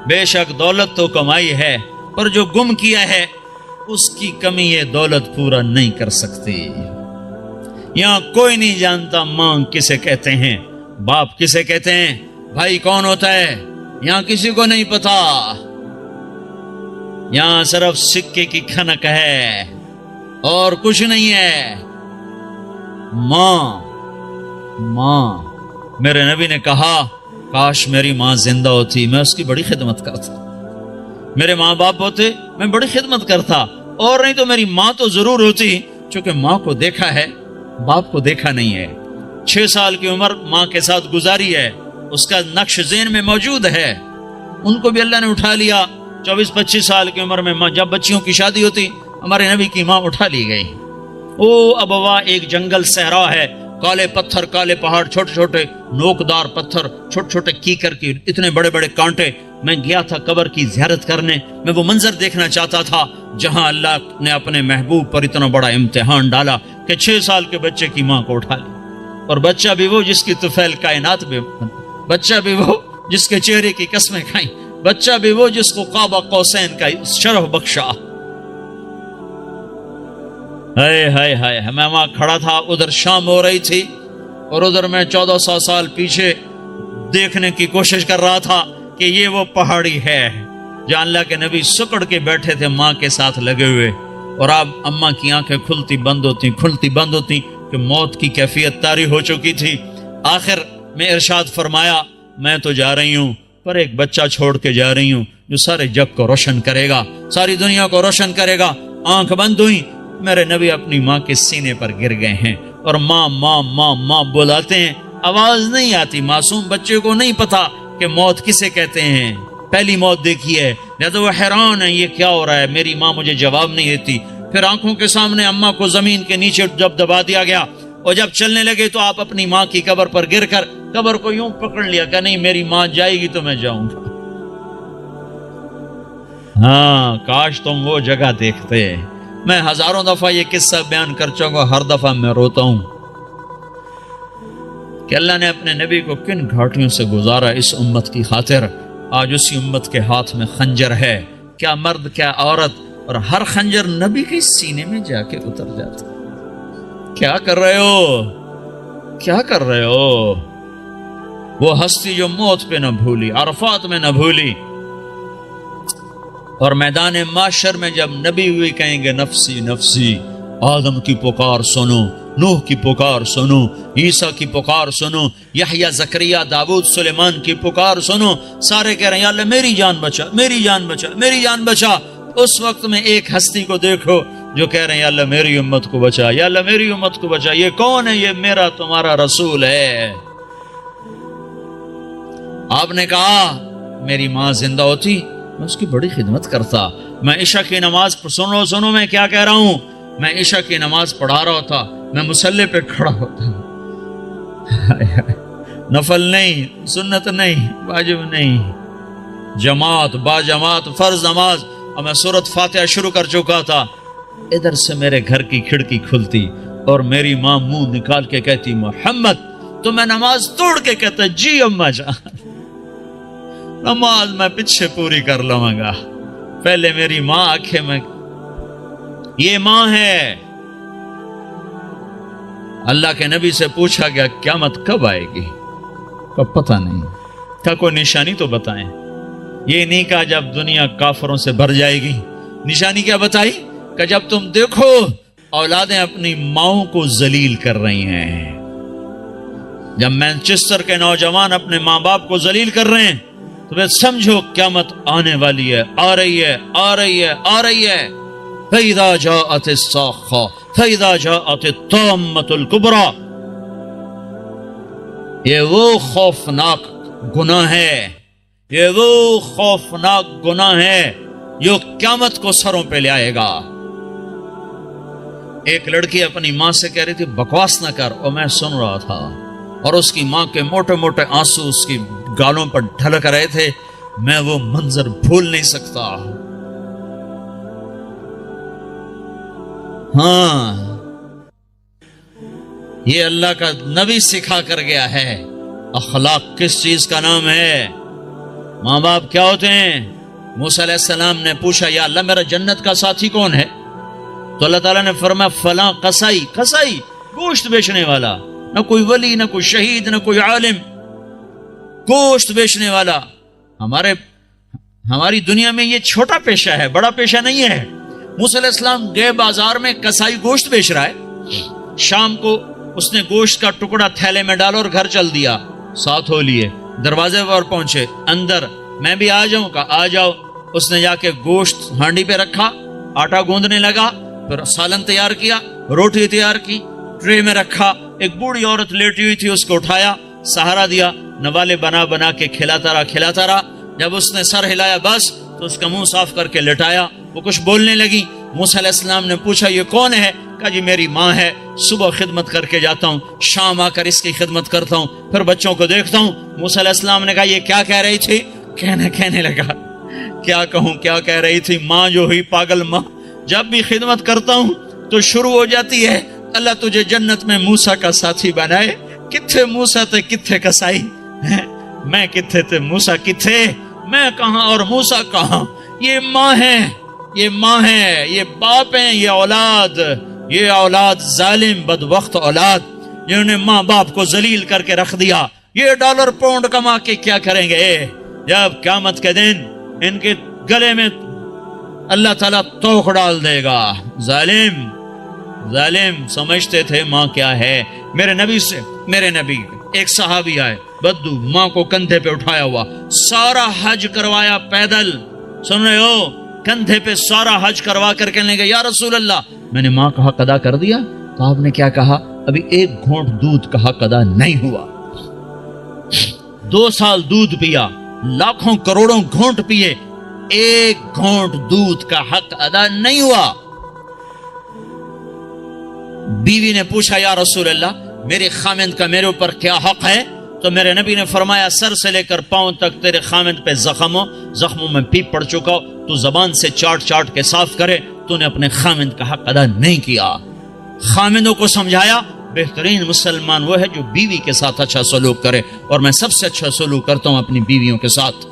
[SPEAKER 1] بے شک دولت تو کمائی ہے، پر جو گم کیا ہے اس کی کمی یہ دولت پورا نہیں کر سکتی۔ یہاں کوئی نہیں جانتا ماں کسے کہتے ہیں، باپ کسے کہتے ہیں، بھائی کون ہوتا ہے، یہاں کسی کو نہیں پتا۔ یہاں صرف سکے کی کھنک ہے اور کچھ نہیں ہے۔ ماں، میرے نبی نے کہا کاش میری ماں زندہ ہوتی، میں اس کی بڑی خدمت کرتا، میرے ماں باپ ہوتے میں بڑی خدمت کرتا، اور نہیں تو میری ماں تو ضرور ہوتی، چونکہ ماں کو دیکھا ہے، باپ کو دیکھا نہیں ہے۔ 6 سال کی عمر ماں کے ساتھ گزاری ہے، اس کا نقش ذہن میں موجود ہے۔ ان کو بھی اللہ نے اٹھا لیا 24-25 سال کی عمر میں، جب بچیوں کی شادی ہوتی ہمارے نبی کی ماں اٹھا لی گئی۔ او ابوا، ایک جنگل صحرا ہے، کالے پتھر، کالے پہاڑ، چھوٹے چھوٹے نوکدار پتھر، چھوٹے چھوٹے کیکر کی اتنے بڑے بڑے کانٹے۔ میں گیا تھا قبر کی زیارت کرنے، میں وہ منظر دیکھنا چاہتا تھا جہاں اللہ نے اپنے محبوب پر اتنا بڑا امتحان ڈالا کہ 6 سال کے بچے کی ماں کو اٹھا لی، اور بچہ بھی وہ جس کی طفیل کائنات میں، بچہ بھی وہ جس کے چہرے کی قسمیں کھائیں، بچہ بھی وہ جس کو قاب قوسین کا شرف بخشا۔ ہائے ہائے ہائے، میں وہاں کھڑا تھا، ادھر شام ہو رہی تھی اور ادھر میں 1400 سال پیچھے دیکھنے کی کوشش کر رہا تھا کہ یہ وہ پہاڑی ہے جہاں اللہ کے نبی سکڑ کے بیٹھے تھے ماں کے ساتھ لگے ہوئے، اور اب اماں کی آنکھیں کھلتی بند ہوتی کہ موت کی کیفیت طاری ہو چکی تھی۔ آخر میں ارشاد فرمایا، میں تو جا رہی ہوں پر ایک بچہ چھوڑ کے جا رہی ہوں جو سارے جگ کو روشن کرے گا، ساری دنیا کو روشن کرے گا۔ آنکھ بند ہوئی، میرے نبی اپنی ماں کے سینے پر گر گئے ہیں اور ماں ماں ماں ماں بلاتے ہیں، آواز نہیں آتی۔ معصوم بچے کو نہیں پتا کہ موت کسے کہتے ہیں، پہلی موت دیکھی ہے، یا تو وہ حیران ہے یہ کیا ہو رہا ہے، میری ماں مجھے جواب نہیں دیتی۔ پھر آنکھوں کے سامنے اماں کو زمین کے نیچے جب دبا دیا گیا اور جب چلنے لگے تو آپ اپنی ماں کی قبر پر گر کر قبر کو یوں پکڑ لیا کہ نہیں میری ماں جائے گی تو میں جاؤں گا۔ ہاں کاش تم وہ جگہ دیکھتے۔ میں ہزاروں دفعہ یہ قصہ بیان کر چکا، ہر دفعہ میں روتا ہوں کہ اللہ نے اپنے نبی کو کن گھاٹیوں سے گزارا اس امت کی خاطر۔ آج اسی امت کے ہاتھ میں خنجر ہے، کیا مرد کیا عورت، اور ہر خنجر نبی کے سینے میں جا کے اتر جاتا۔ کیا کر رہے ہو، کیا کر رہے ہو؟ وہ ہستی جو موت پہ نہ بھولی، عرفات میں نہ بھولی، اور میدان معاشر میں جب نبی ہوئی کہیں گے نفسی نفسی، آدم کی پکار سنو، نوح کی پکار سنو، عیسیٰ کی پکار سنو، یحییٰ، زکریا، داؤد، سلیمان کی پکار سنو، سارے کہہ رہے ہیں یا اللہ میری جان بچا، میری جان بچا، میری جان بچا۔ اس وقت میں ایک ہستی کو دیکھو جو کہہ رہے ہیں یا اللہ میری امت کو بچا، یا اللہ میری امت کو بچا۔ یہ کون ہے؟ یہ میرا تمہارا رسول ہے۔ آپ نے کہا میری ماں زندہ ہوتی میں اس کی بڑی خدمت کرتا، میں عشاء کی نماز سنو میں کیا کہہ رہا ہوں، میں عشاء کی نماز پڑھا رہا ہوتا، میں مصلی پہ کھڑا ہوتا، نفل نہیں، سنت نہیں، واجب نہیں، جماعت با جماعت فرض نماز، اور میں سورۃ فاتحہ شروع کر چکا تھا۔ ادھر سے میرے گھر کی کھڑکی کھلتی اور میری ماں منہ نکال کے کہتی محمد، تو میں نماز توڑ کے کہتا جی اماں جان، نماز میں پیچھے پوری کر لوں گا، پہلے میری ماں آنکھیں میں۔ یہ ماں ہے۔ اللہ کے نبی سے پوچھا گیا قیامت کب آئے گی؟ کب پتہ نہیں، کیا کوئی نشانی تو بتائیں۔ یہ نہیں کہا جب دنیا کافروں سے بھر جائے گی، نشانی کیا بتائی کہ جب تم دیکھو اولادیں اپنی ماؤں کو ذلیل کر رہی ہیں، جب مینچسٹر کے نوجوان اپنے ماں باپ کو ذلیل کر رہے ہیں تو پھر سمجھو قیامت آنے والی ہے، آ رہی ہے، آ رہی ہے، آ رہی ہے۔ فَإِذَا جَاءَتِ الصَّاخَّةُ فَإِذَا جَاءَتِ الطَّامَّةُ الْكُبْرَى۔ یہ وہ خوفناک گناہ ہے، یہ وہ خوفناک گناہ ہے جو قیامت کو سروں پہ لے آئے گا۔ ایک لڑکی اپنی ماں سے کہہ رہی تھی بکواس نہ کر، اور میں سن رہا تھا، اور اس کی ماں کے موٹے موٹے آنسو اس کی گالوں پر ڈھلک رہے تھے، میں وہ منظر بھول نہیں سکتا۔ ہاں یہ اللہ کا نبی سکھا کر گیا ہے۔ اخلاق کس چیز کا نام ہے؟ ماں باپ کیا ہوتے ہیں؟ موسیٰ علیہ السلام نے پوچھا یا اللہ میرا جنت کا ساتھی کون ہے؟ تو اللہ تعالیٰ نے فرمایا فلاں قصائی، قصائی گوشت بیچنے والا، نہ کوئی ولی، نہ کوئی شہید، نہ کوئی عالم، گوشت بیچنے والا۔ ہماری دنیا میں یہ چھوٹا پیشہ ہے، بڑا پیشہ نہیں ہے۔ موسیٰ علیہ السلام گئے بازار میں، قصائی گوشت بیچ رہا ہے، شام کو اس نے گوشت کا ٹکڑا تھیلے میں ڈالا اور گھر چل دیا، ساتھ ہو لیے، دروازے پر پہنچے، اندر میں بھی آ جاؤں کا آ جاؤ۔ اس نے جا کے گوشت ہانڈی پہ رکھا، آٹا گوندنے لگا، پھر سالن تیار کیا، روٹی تیار کی، ٹرے میں رکھا، ایک بوڑھی عورت لیٹی ہوئی تھی، اس کو اٹھایا، سہارا دیا، نوالے بنا بنا کے کھلاتا رہا۔ جب اس نے سر ہلایا بس، تو اس کا منہ صاف کر کے لٹایا، وہ کچھ بولنے لگی۔ موسیٰ علیہ السلام نے پوچھا یہ کون ہے؟ کہا جی میری ماں ہے، صبح خدمت کر کے جاتا ہوں، شام آ کر اس کی خدمت کرتا ہوں، پھر بچوں کو دیکھتا ہوں۔ موسیٰ علیہ السلام نے کہا یہ کیا کہہ رہی تھی؟ کہنے لگا کیا کہوں، کیا کہہ رہی تھی؟ ماں جو ہوئی پاگل ماں، جب بھی خدمت کرتا ہوں تو شروع ہو جاتی ہے اللہ تجھے جنت میں موسیٰ کا ساتھی بنائے۔ کتھے موسیٰ تے کتھے کسائی، میں کتھے تے موسیٰ کتھے، میں کہاں اور موسیٰ کہاں؟ یہ ماں ہے، یہ ماں ہے، یہ باپ ہیں، یہ اولاد ظالم بدبخت اولاد، جنہوں نے ماں باپ کو ذلیل کر کے رکھ دیا۔ یہ ڈالر پاؤنڈ کما کے کیا کریں گے؟ جب قیامت کے دن ان کے گلے میں اللہ تعالیٰ توق ڈال دے گا۔ ظالم سمجھتے تھے ماں کیا ہے۔ میرے نبی ایک صحابی آئے، بدو، ماں کو کندھے پہ اٹھایا ہوا، سارا حج کروایا پیدل، سن رہے ہو، کندھے پہ سارا حج کروا کر کہنے لگے یا رسول اللہ میں نے ماں کا حق ادا کر دیا؟ تو آپ نے کیا کہا؟ ابھی ایک گھونٹ دودھ کا حق ادا نہیں ہوا۔ 2 سال دودھ پیا، لاکھوں کروڑوں گھونٹ پیے، ایک گھونٹ دودھ کا حق ادا نہیں ہوا۔ بیوی نے پوچھا یا رسول اللہ میرے خامند کا میرے اوپر کیا حق ہے؟ تو میرے نبی نے فرمایا سر سے لے کر پاؤں تک تیرے خامند پہ زخموں میں پیپ پڑ چکا ہو، تو زبان سے چاٹ کے صاف کرے، تو نے اپنے خامند کا حق ادا نہیں کیا۔ خامندوں کو سمجھایا بہترین مسلمان وہ ہے جو بیوی کے ساتھ اچھا سلوک کرے، اور میں سب سے اچھا سلوک کرتا ہوں اپنی بیویوں کے ساتھ۔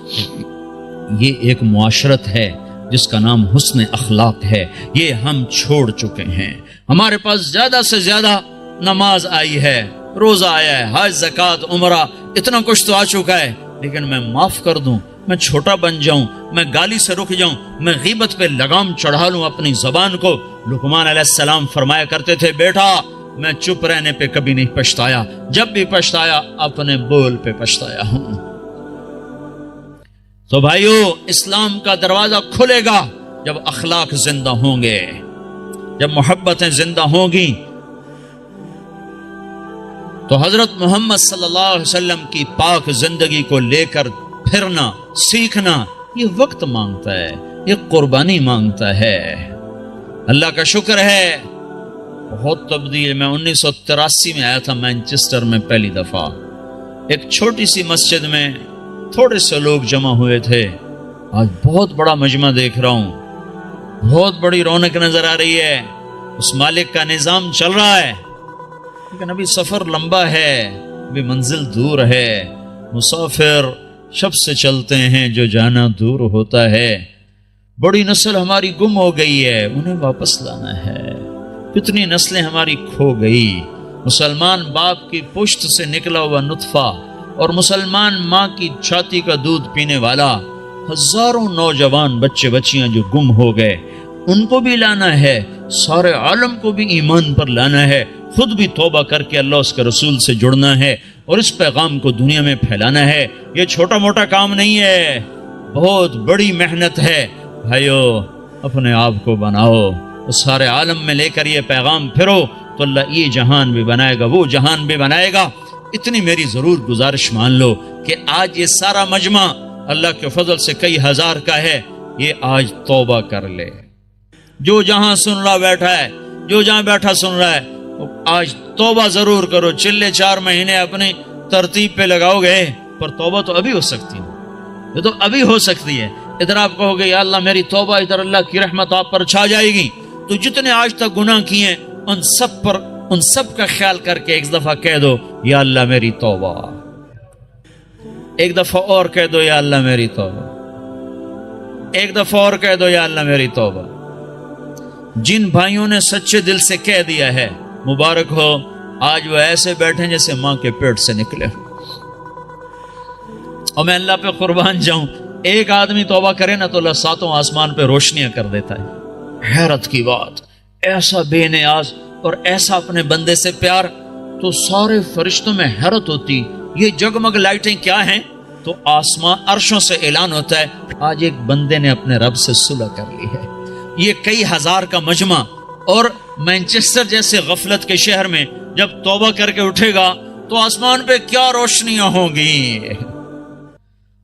[SPEAKER 1] یہ ایک معاشرت ہے جس کا نام حسن اخلاق ہے، یہ ہم چھوڑ چکے ہیں۔ ہمارے پاس زیادہ سے زیادہ نماز آئی ہے، روزہ آیا ہے، حج، زکوٰۃ، عمرہ، اتنا کچھ تو آ چکا ہے، لیکن میں معاف کر دوں، میں چھوٹا بن جاؤں، میں گالی سے رک جاؤں، میں غیبت پہ لگام چڑھا لوں اپنی زبان کو۔ لقمان علیہ السلام فرمایا کرتے تھے بیٹا میں چپ رہنے پہ کبھی نہیں پچھتایا، جب بھی پچھتایا اپنے بول پہ پچھتایا ہوں۔ تو بھائیو، اسلام کا دروازہ کھلے گا جب اخلاق زندہ ہوں گے، جب محبتیں زندہ ہوں گی۔ تو حضرت محمد صلی اللہ علیہ وسلم کی پاک زندگی کو لے کر پھرنا، سیکھنا، یہ وقت مانگتا ہے، یہ قربانی مانگتا ہے۔ اللہ کا شکر ہے بہت تبدیل۔ میں 1983 میں آیا تھا مینچسٹر میں پہلی دفعہ، ایک چھوٹی سی مسجد میں تھوڑے سے لوگ جمع ہوئے تھے، آج بہت بڑا مجمع دیکھ رہا ہوں، بہت بڑی رونق نظر آ رہی ہے، اس مالک کا نظام چل رہا ہے، لیکن ابھی سفر لمبا ہے، ابھی منزل دور ہے۔ مسافر شب سے چلتے ہیں جو جانا دور ہوتا ہے۔ بڑی نسل ہماری گم ہو گئی ہے، انہیں واپس لانا ہے۔ کتنی نسلیں ہماری کھو گئی۔ مسلمان باپ کی پشت سے نکلا ہوا نطفہ اور مسلمان ماں کی چھاتی کا دودھ پینے والا، ہزاروں نوجوان بچے بچیاں جو گم ہو گئے، ان کو بھی لانا ہے، سارے عالم کو بھی ایمان پر لانا ہے، خود بھی توبہ کر کے اللہ اس کے رسول سے جڑنا ہے اور اس پیغام کو دنیا میں پھیلانا ہے۔ یہ چھوٹا موٹا کام نہیں ہے، بہت بڑی محنت ہے۔ بھائیو، اپنے آپ کو بناؤ، سارے عالم میں لے کر یہ پیغام پھرو، تو اللہ یہ جہان بھی بنائے گا، وہ جہان بھی بنائے گا۔ اتنی میری ضرور گزارش مان لو کہ آج یہ سارا مجمع اللہ کے فضل سے کئی ہزار کا ہے، یہ آج توبہ کر لے۔ جو جہاں سن رہا بیٹھا ہے، جو جہاں بیٹھا سن رہا ہے، آج توبہ ضرور کرو۔ چلے 4 مہینے اپنی ترتیب پہ لگاؤ گے، پر توبہ تو ابھی ہو سکتی ہے، یہ تو ابھی ہو سکتی ہے۔ ادھر آپ کہو گے یا اللہ میری توبہ، ادھر اللہ کی رحمت آپ پر چھا جائے گی۔ تو جتنے آج تک گناہ کیے ان سب کا خیال کر کے ایک دفعہ کہہ دو یا اللہ میری توبہ، ایک دفعہ اور کہہ دو یا اللہ میری توبہ، ایک دفعہ اور کہہ دو یا اللہ میری توبہ۔ جن بھائیوں نے سچے دل سے کہہ دیا ہے، مبارک ہو، آج وہ ایسے بیٹھے جیسے ماں کے پیٹ سے نکلے۔ اور میں اللہ پہ قربان جاؤں، ایک آدمی توبہ کرے نا تو اللہ 7 آسمان پہ روشنیاں کر دیتا ہے۔ حیرت کی بات، ایسا بے نیاز اور ایسا اپنے بندے سے پیار، تو سارے فرشتوں میں حیرت ہوتی، یہ جگمگ لائٹیں کیا ہیں؟ تو آسمان عرشوں سے اعلان ہوتا ہے آج ایک بندے نے اپنے رب سے صلح کر لی ہے۔ یہ کئی ہزار کا مجمع، اور مینچسٹر جیسے غفلت کے شہر میں جب توبہ کر کے اٹھے گا تو آسمان پہ کیا روشنیاں ہوں گی،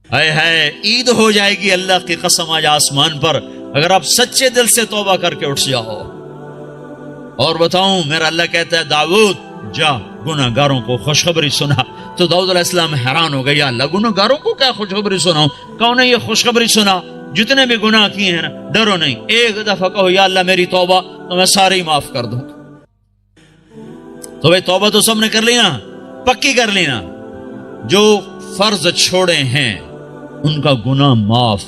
[SPEAKER 1] ہے عید ہو جائے گی اللہ کی قسم آج آسمان پر، اگر آپ سچے دل سے توبہ کر کے اٹھ جاؤ۔ اور بتاؤں، میرا اللہ کہتا ہے داؤد جا گناہ گاروں کو خوشخبری سنا، تو داؤد علیہ السلام حیران ہو گئے، یا اللہ گناہ گاروں کو کیا خوشخبری سناؤں؟ کہو نے یہ خوشخبری سنا، جتنے بھی گناہ کیے ہیں نا، ڈرو نہیں، ایک دفعہ کہو یا اللہ میری توبہ، تو میں سارے ہی معاف کر دوں۔ تو بھائی توبہ تو سب نے کر لی نا، پکی کر لی نا، جو فرض چھوڑے ہیں ان کا گناہ معاف،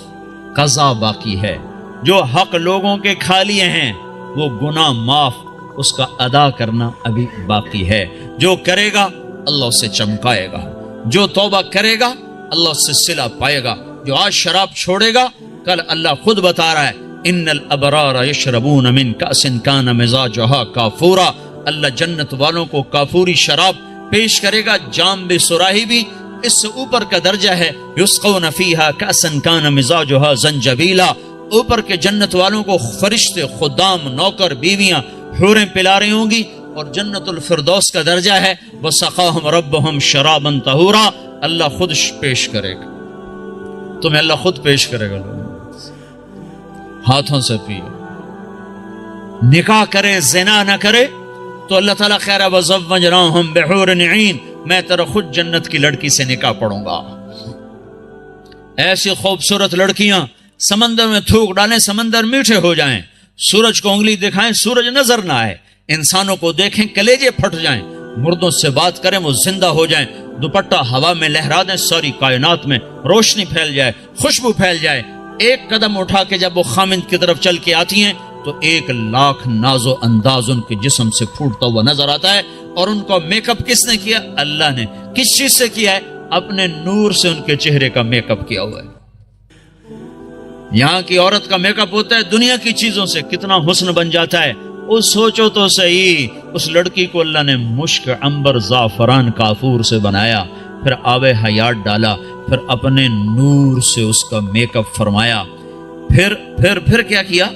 [SPEAKER 1] قضا باقی ہے، جو حق لوگوں کے کھا لیے ہیں وہ گناہ معاف، اس کا ادا کرنا ابھی باقی ہے۔ جو کرے گا اللہ اسے چمکائے گا، جو توبہ کرے گا اللہ اس سے صلہ پائے گا۔ جو آج شراب چھوڑے گا کل اللہ خود بتا رہا ہے ان الابرار یشربون من کأس کان مزاجها کافورا، اللہ جنت والوں کو کافوری شراب پیش کرے گا، جام بھی سراہی بھی، اس سے اوپر کا درجہ ہے یسقون فیہا کأسا کان مزاجها زنجبیلا، اوپر کے جنت والوں کو فرشتے، خدام، نوکر، بیویاں، حوریں پلا رہی ہوں گی، اور جنت الفردوس کا درجہ ہے وسقاہم ربہم شرابا طہورا، اللہ خود پیش کرے گا تمہیں، اللہ خود پیش کرے گا، ہاتھوں سے پیو، نکاح کرے زنا نہ کرے تو اللہ تعالیٰ خیر ہے وزوجناہم بحور عین، میں تیرا خود جنت کی لڑکی سے نکاح پڑھوں گا۔ ایسی خوبصورت لڑکیاں سمندر میں تھوک ڈالیں، سمندر میٹھے ہو جائیں، سورج کو انگلی دکھائیں سورج نظر نہ آئے، انسانوں کو دیکھیں کلیجے پھٹ جائیں، مردوں سے بات کریں وہ زندہ ہو جائیں، دوپٹہ ہوا میں لہرا دیں، ساری کائنات میں روشنی پھیل جائے، خوشبو پھیل جائے، ایک قدم اٹھا کے جب وہ خامند کی طرف چل کے آتی ہیں تو 1,00,000 ناز و انداز ان کے جسم سے پھوٹتا ہوا نظر آتا ہے، اور ان کو میک اپ کس نے کیا؟ اللہ نے۔ کس چیز سے کیا ہے؟ اپنے نور سے ان کے چہرے کا میک اپ کیا ہوا ہے۔ یہاں کی عورت کا میک اپ ہوتا ہے دنیا کی چیزوں سے، کتنا حسن بن جاتا ہے، وہ سوچو تو صحیح، اس لڑکی کو اللہ نے مشک، عنبر، زعفران، کافور سے بنایا، پھر آب حیات ڈالا، پھر اپنے نور سے اس کا میک اپ فرمایا، پھر کیا کیا؟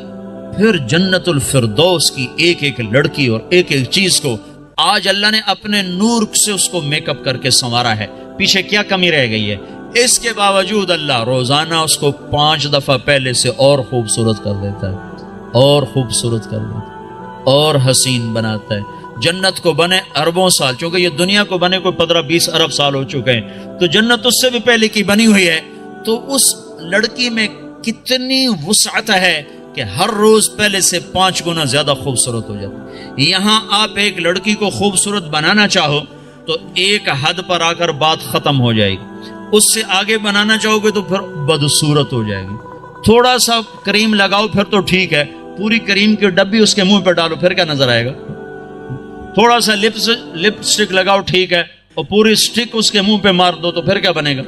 [SPEAKER 1] پھر جنت الفردوس کی ایک ایک لڑکی اور ایک ایک چیز کو آج اللہ نے اپنے نور سے اس کو میک اپ کر کے سنوارا ہے۔ پیچھے کیا کمی رہ گئی ہے؟ اس کے باوجود اللہ روزانہ اس کو 5 دفعہ پہلے سے اور خوبصورت کر دیتا ہے، اور خوبصورت کر دیتا ہے، اور حسین بناتا ہے۔ جنت کو بنے اربوں سال، چونکہ یہ دنیا کو بنے کوئی 15-20 ارب سال ہو چکے ہیں، تو جنت اس سے بھی پہلے کی بنی ہوئی ہے، تو اس لڑکی میں کتنی وسعت ہے کہ ہر روز پہلے سے 5 گنا زیادہ خوبصورت ہو جاتی۔ یہاں آپ ایک لڑکی کو خوبصورت بنانا چاہو تو ایک حد پر آ کر بات ختم ہو جائے گی، اس سے آگے بنانا چاہو گے تو پھر بدصورت ہو جائے گی۔ تھوڑا سا کریم لگاؤ پھر تو ٹھیک ہے، پوری کریم کی ڈبی اس کے منہ پہ ڈالو پھر کیا نظر آئے گا؟ تھوڑا سا لپ سٹک لگاؤ ٹھیک ہے، اور پوری سٹک اس کے منہ پہ مار دو تو پھر کیا بنے گا؟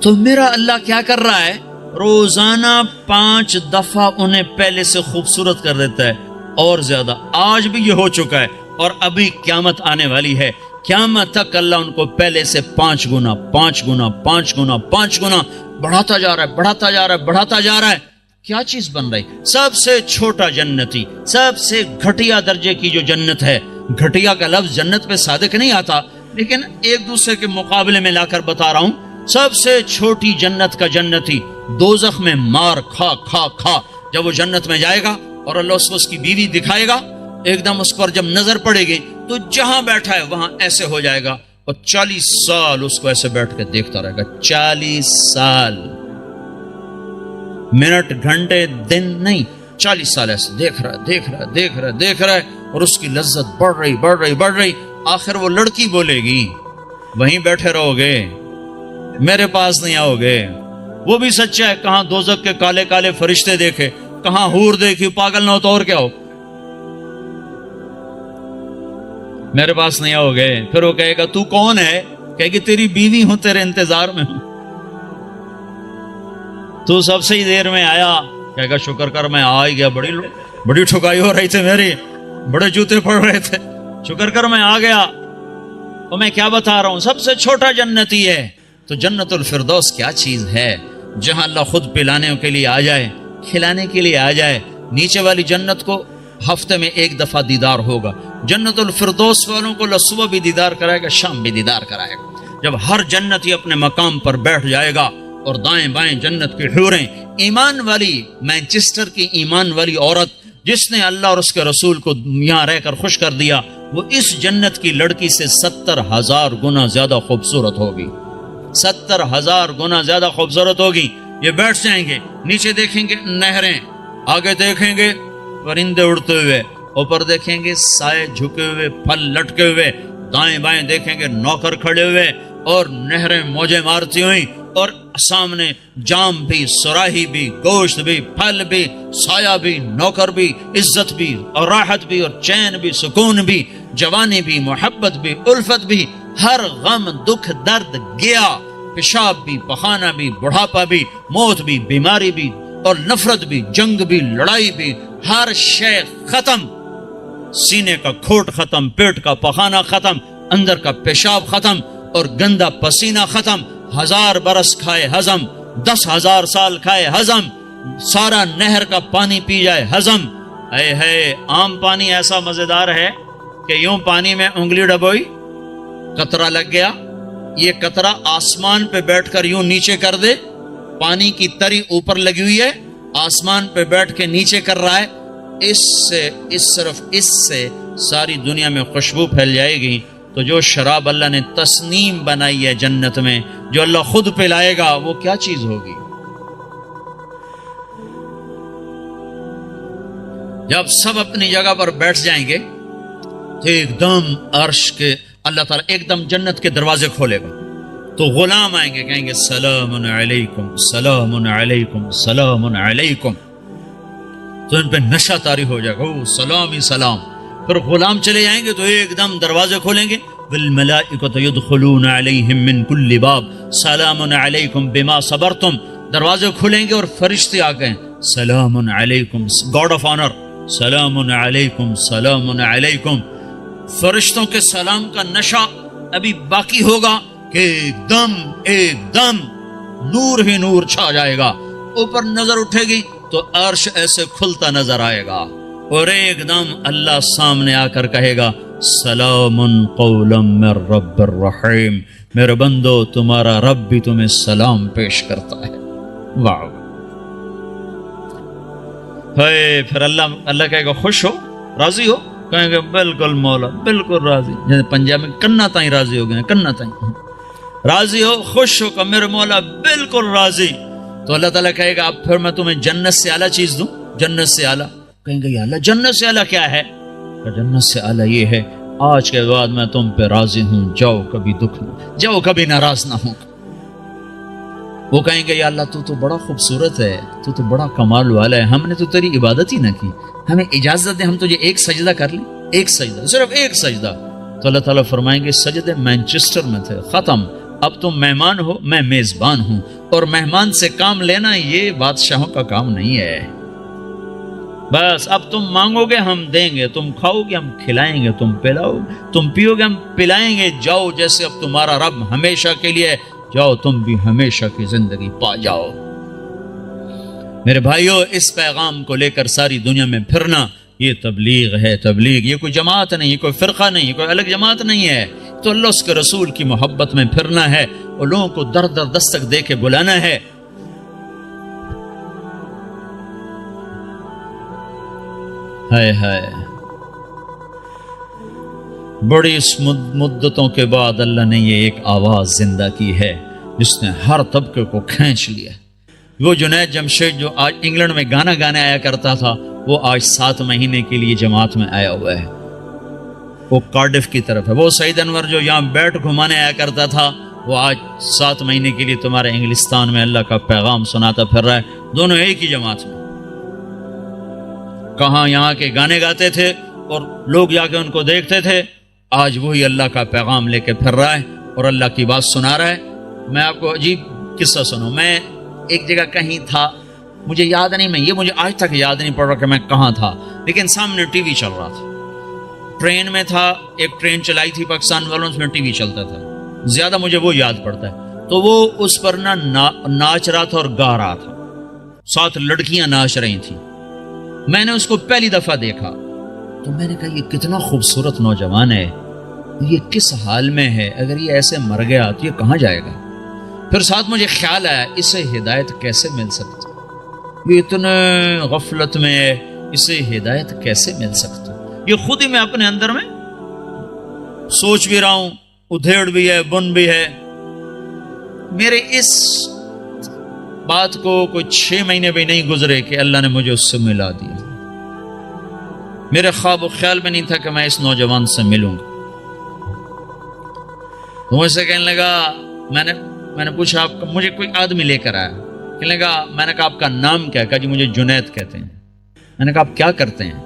[SPEAKER 1] تو میرا اللہ کیا کر رہا ہے؟ روزانہ 5 دفعہ انہیں پہلے سے خوبصورت کر دیتا ہے، اور زیادہ۔ آج بھی یہ ہو چکا ہے، اور ابھی قیامت آنے والی ہے، قیامت تک اللہ ان کو پہلے سے 5 گنا 5 گنا 5 گنا 5 گنا بڑھاتا جا رہا ہے، بڑھاتا جا رہا ہے، بڑھاتا جا رہا ہے۔ کیا چیز بن رہی؟ سب سے چھوٹا جنتی، سب سے گھٹیا درجے کی جو جنت ہے، گھٹیا کا لفظ جنت پہ صادق نہیں آتا، لیکن ایک دوسرے کے مقابلے میں لا کر بتا رہا ہوں، سب سے چھوٹی جنت کا جنتی دوزخ میں مار کھا کھا کھا جب وہ جنت میں جائے گا اور اللہ اس کو اس کی بیوی دکھائے گا، ایک دم اس پر جب نظر پڑے گی تو جہاں بیٹھا ہے وہاں ایسے ہو جائے گا، اور 40 سال اس کو ایسے بیٹھ کے دیکھتا رہے گا۔ 40 سال، منٹ، گھنٹے، دن نہیں، 40 سال ایسے دیکھ رہا ہے، اور اس کی لذت بڑھ رہی۔ آخر وہ لڑکی بولے گی وہیں بیٹھے رہو گے، میرے پاس نہیں آؤ گے۔ وہ بھی سچا ہے، کہاں دوزخ کے کالے کالے فرشتے دیکھے، کہاں حور دیکھی، پاگل نہ ہو تو اور کیا ہو، میرے پاس نہیں آؤ گے۔ پھر وہ کہے گا تو کون ہے؟ کہے گی تیری بیوی ہوں، تیرے انتظار میں ہوں، تو سب سے ہی دیر میں آیا۔ کہے گا شکر کر میں آ ہی گیا، بڑی ٹھکائی ہو رہی تھی میری، بڑے جوتے پڑ رہے تھے، شکر کر میں آ گیا۔ اور میں کیا بتا رہا ہوں، سب سے چھوٹا جنتی ہے۔ تو جنت الفردوس کیا چیز ہے، جہاں اللہ خود پلانے کے لیے آ جائے، کھلانے کے لیے آ جائے. نیچے والی جنت کو ہفتے میں ایک دفعہ دیدار ہوگا. جنت الفردوس والوں کو صبح بھی دیدار کرائے گا, شام بھی دیدار کرائے گا. جب ہر جنتی اپنے مقام پر بیٹھ جائے گا اور دائیں بائیں جنت کی حوریں, ایمان والی, مانچسٹر کی ایمان والی عورت جس نے اللہ اور اس کے رسول کو یہاں رہ کر خوش کر دیا, وہ اس جنت کی لڑکی سے 70,000 گنا زیادہ خوبصورت ہوگی. 70,000 گنا زیادہ خوبصورت ہوگی. یہ بیٹھ جائیں گے, نیچے دیکھیں گے نہریں, آگے دیکھیں گے پرندے اڑتے ہوئے, اوپر دیکھیں گے سائے جھکے ہوئے, پھل لٹکے ہوئے, دائیں بائیں دیکھیں گے نوکر کھڑے ہوئے اور نہریں موجیں مارتی ہوئی, اور سامنے جام بھی, سراہی بھی, گوشت بھی, پھل بھی, سایہ بھی, نوکر بھی, عزت بھی اور راحت بھی اور چین بھی, سکون بھی, جوانی بھی, محبت بھی, الفت بھی, ہر غم دکھ درد گیا, پیشاب بھی, پخانہ بھی, بڑھاپا بھی, موت بھی, بیماری بھی اور نفرت بھی, جنگ بھی, لڑائی بھی, ہر شے ختم. سینے کا کھوٹ ختم, پیٹ کا پخانہ ختم, اندر کا پیشاب ختم اور گندا پسینہ ختم. 1000 برس کھائے ہضم, 10,000 سال کھائے ہضم, سارا نہر کا پانی پی جائے ہضم. اے ہے عام پانی ایسا مزیدار ہے کہ یوں پانی میں انگلی ڈبوئی, قطرہ لگ گیا, یہ قطرہ آسمان پہ بیٹھ کر یوں نیچے کر دے, پانی کی تری اوپر لگی ہوئی ہے, آسمان پہ بیٹھ کے نیچے کر رہا ہے, صرف اس سے ساری دنیا میں خوشبو پھیل جائے گی. تو جو شراب اللہ نے تسنیم بنائی ہے جنت میں, جو اللہ خود پلائے گا, وہ کیا چیز ہوگی. جب سب اپنی جگہ پر بیٹھ جائیں گے تو ایک دم عرش کے اللہ تعالیٰ ایک دم جنت کے دروازے کھولے گا, تو غلام آئیں گے, کہیں گے سلام علیکم, سلام علیکم, سلام علیکم. تو ان پہ نشہ طاری ہو جائے گا, او سلام ہی سلام. پھر غلام چلے جائیں گے تو ایک دم دروازے کھولیں گے, والملائکۃ یدخلون علیہم من کل باب سلام علیکم بما صبرتم. دروازے کھلیں گے اور فرشتے آ گئے, سلام علیکم, گاڈ آف آنر, سلام علیکم, سلام علیکم. فرشتوں کے سلام کا نشہ ابھی باقی ہوگا کہ ایک دم نور ہی نور چھا جائے گا. اوپر نظر اٹھے گی تو عرش ایسے کھلتا نظر آئے گا, اور ایک دم اللہ سامنے آ کر کہے گا سلام قولا من رب الرحیم, میرے بندو تمہارا رب بھی تمہیں سلام پیش کرتا ہے. واہ, پھر اللہ کہے گا خوش ہو, راضی ہو, کہیں گے بالکل مولا, بالکل راضی. جیسے پنجاب میں کنا تائیں راضی ہو گئے, کنا تائیں راضی ہو, خوش ہو کہ میرے مولا بالکل راضی. تو اللہ تعالیٰ کہے گا اب پھر میں تمہیں جنت سے اعلیٰ چیز دوں, جنت سے اعلیٰ. کہیں گے یا اللہ جنت سے اعلیٰ کیا ہے؟ کہ جنت سے اعلیٰ یہ ہے آج کے بعد میں تم پہ راضی ہوں, جاؤ کبھی دکھ نہ, جاؤ کبھی ناراض نہ ہوں. وہ کہیں گے یا اللہ تو بڑا خوبصورت ہے, تو بڑا کمال والا ہے, ہم نے تو تیری عبادت ہی نہ کی, ہمیں اجازت دے ہم تجھے ایک سجدہ کر لیں, ایک سجدہ, صرف ایک سجدہ. تو اللہ تعالیٰ فرمائیں گے سجدے مانچسٹر میں تھے, ختم, اب تم مہمان ہو, میں میزبان ہوں, اور مہمان سے کام لینا یہ بادشاہوں کا کام نہیں ہے. بس اب تم مانگو گے ہم دیں گے, تم کھاؤ گے ہم کھلائیں گے, تم پلاؤ, تم پیو گے ہم پلائیں گے. جاؤ جیسے اب تمہارا رب ہمیشہ کے لیے, جاؤ تم بھی ہمیشہ کی زندگی پا جاؤ. میرے بھائیو, اس پیغام کو لے کر ساری دنیا میں پھرنا یہ تبلیغ ہے. تبلیغ یہ کوئی جماعت نہیں, یہ کوئی فرقہ نہیں, یہ کوئی الگ جماعت نہیں ہے. تو اللہ اس کے رسول کی محبت میں پھرنا ہے, اور لوگوں کو در در دستک دے کے بلانا ہے. ہائے ہائے, بڑی مدتوں کے بعد اللہ نے یہ ایک آواز زندہ کی ہے جس نے ہر طبقے کو کھینچ لیا. وہ جنید جمشید جو آج انگلینڈ میں گانا گانے آیا کرتا تھا, وہ آج 7 مہینے کے لیے جماعت میں آیا ہوا ہے, وہ کارڈف کی طرف ہے. وہ سعید انور جو یہاں بیٹ گھمانے آیا کرتا تھا, وہ آج 7 مہینے کے لیے تمہارے انگلستان میں اللہ کا پیغام سناتا پھر رہا ہے. دونوں ایک ہی جماعت میں, کہاں یہاں کے گانے گاتے تھے اور لوگ جا کے ان کو دیکھتے تھے, آج وہی اللہ کا پیغام لے کے پھر رہا ہے اور اللہ کی بات سنا رہا ہے. میں آپ کو عجیب قصہ سنوں. میں ایک جگہ کہیں تھا, مجھے یاد نہیں, میں یہ مجھے آج تک یاد نہیں پڑ رہا کہ میں کہاں تھا, لیکن سامنے ٹی وی چل رہا تھا. ٹرین میں تھا, ایک ٹرین چلائی تھی پاکستان والوں, اس میں ٹی وی چلتا تھا, زیادہ مجھے وہ یاد پڑتا ہے. تو وہ اس پر ناچ رہا تھا اور گا رہا تھا. ساتھ لڑکیاں ناچ رہی تھیں. میں نے اس کو پہلی دفعہ دیکھا تو میں نے کہا یہ کتنا خوبصورت نوجوان ہے, یہ کس حال میں ہے, اگر یہ ایسے مر گیا تو یہ کہاں جائے گا. پھر ساتھ مجھے خیال آیا اسے ہدایت کیسے مل سکتی, یہ اتنے غفلت میں ہے, اسے ہدایت کیسے مل سکتی. یہ خود ہی میں اپنے اندر میں سوچ بھی رہا ہوں, ادھیڑ بھی ہے, بن بھی ہے. میرے اس بات کو کوئی 6 مہینے بھی نہیں گزرے کہ اللہ نے مجھے اس سے ملا دیا. میرے خواب و خیال میں نہیں تھا کہ میں اس نوجوان سے ملوں گا. وہ مجھ سے کہنے لگا, میں نے پوچھا آپ کا, مجھے کوئی آدمی لے کر آیا, کہنے لگا, میں نے کہا آپ کا نام کیا ہے, کہا جی مجھے جنید کہتے ہیں. میں نے کہا آپ کیا کرتے ہیں,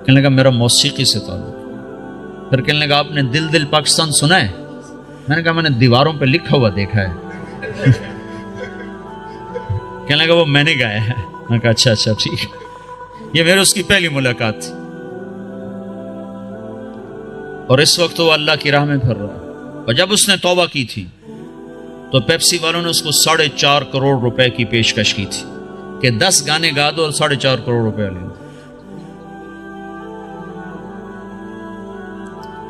[SPEAKER 1] کہنے لگا میرا موسیقی سے تعلق. پھر کہنے لگا آپ نے دل دل پاکستان سنا ہے. میں نے کہا میں نے دیواروں پہ لکھا ہوا دیکھا ہے. کہنے لگا وہ میں نے گایا ہے. میں نے کہا اچھا ٹھیک. یہ میرے اس کی پہلی ملاقات تھی, اور اس وقت وہ اللہ کی راہ میں پھر رہا. اور جب اس نے توبہ کی تھی تو پیپسی والوں نے اس کو 4.5 کروڑ روپے کی پیشکش کی تھی کہ 10 گانے گا دو اور 4.5 کروڑ روپے لے لو.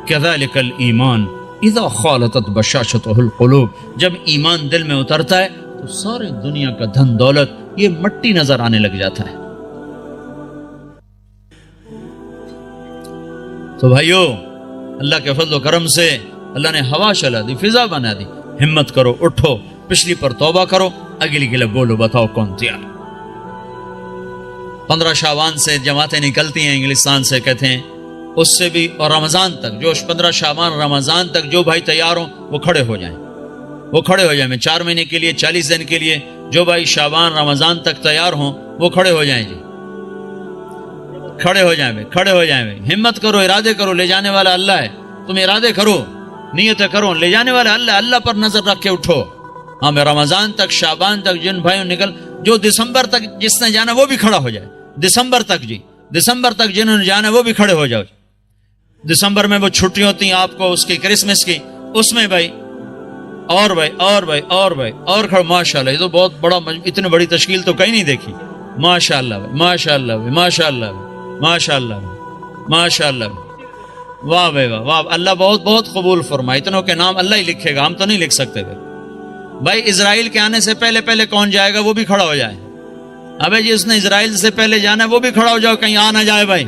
[SPEAKER 1] کذالک الایمان اذا خالطت بشاشتہ القلوب. جب ایمان دل میں اترتا ہے تو ساری دنیا کا دھن دولت یہ مٹی نظر آنے لگ جاتا ہے. تو بھائیو, اللہ کے فضل و کرم سے اللہ نے ہوا چلا دی, فضا بنا دی. ہمت کرو, اٹھو, پچھلی پر توبہ کرو, اگلی کے لیے بولو, بتاؤ کون تیار. 15 شعبان سے جماعتیں نکلتی ہیں انگلستان سے, کہتے ہیں اس سے بھی, اور رمضان تک, جو 15 شعبان رمضان تک جو بھائی تیار ہوں وہ کھڑے ہو جائیں, وہ کھڑے ہو جائیں. میں 4 مہینے کے لیے 40 دن کے لیے جو بھائی شعبان رمضان تک تیار ہوں وہ کھڑے ہو جائیں. جی کھڑے ہو جائیں بھائی, کھڑے ہو جائیں بھائی. ہمت کرو, ارادے کرو, لے جانے والا اللہ ہے. تم ارادے کرو, نیتیں کرو, لے جانے والا اللہ. اللہ پر نظر رکھ کے اٹھو. ہاں میں رمضان تک, شعبان تک جن بھائیوں نکل, جو دسمبر تک جس نے جانا وہ بھی کھڑا ہو جائے. دسمبر تک, جی دسمبر تک جنہوں نے جانا وہ بھی کھڑے ہو جاؤ. دسمبر میں وہ چھٹی ہوتی ہیں آپ کو اس کی کرسمس کی, اس میں بھائی اور بھائی اور بھائی اور بھائی اور کھڑا. ماشاءاللہ, یہ تو بہت بڑا, اتنی بڑی تشکیل تو کہیں نہیں دیکھی. ماشاءاللہ بھائی, ماشاءاللہ بھائی, ماشاءاللہ بھائی, ماشاءاللہ ماشاءاللہ. واہ بھائی واہ واہ, اللہ بہت بہت قبول فرمائے. اتنوں کے نام اللہ ہی لکھے گا, ہم تو نہیں لکھ سکتے. بھائی اسرائیل کے آنے سے پہلے کون جائے گا وہ بھی کھڑا ہو جائے. ابے جس نے اسرائیل سے پہلے جانا ہے وہ بھی کھڑا ہو جاؤ, کہیں آ نہ جائے بھائی.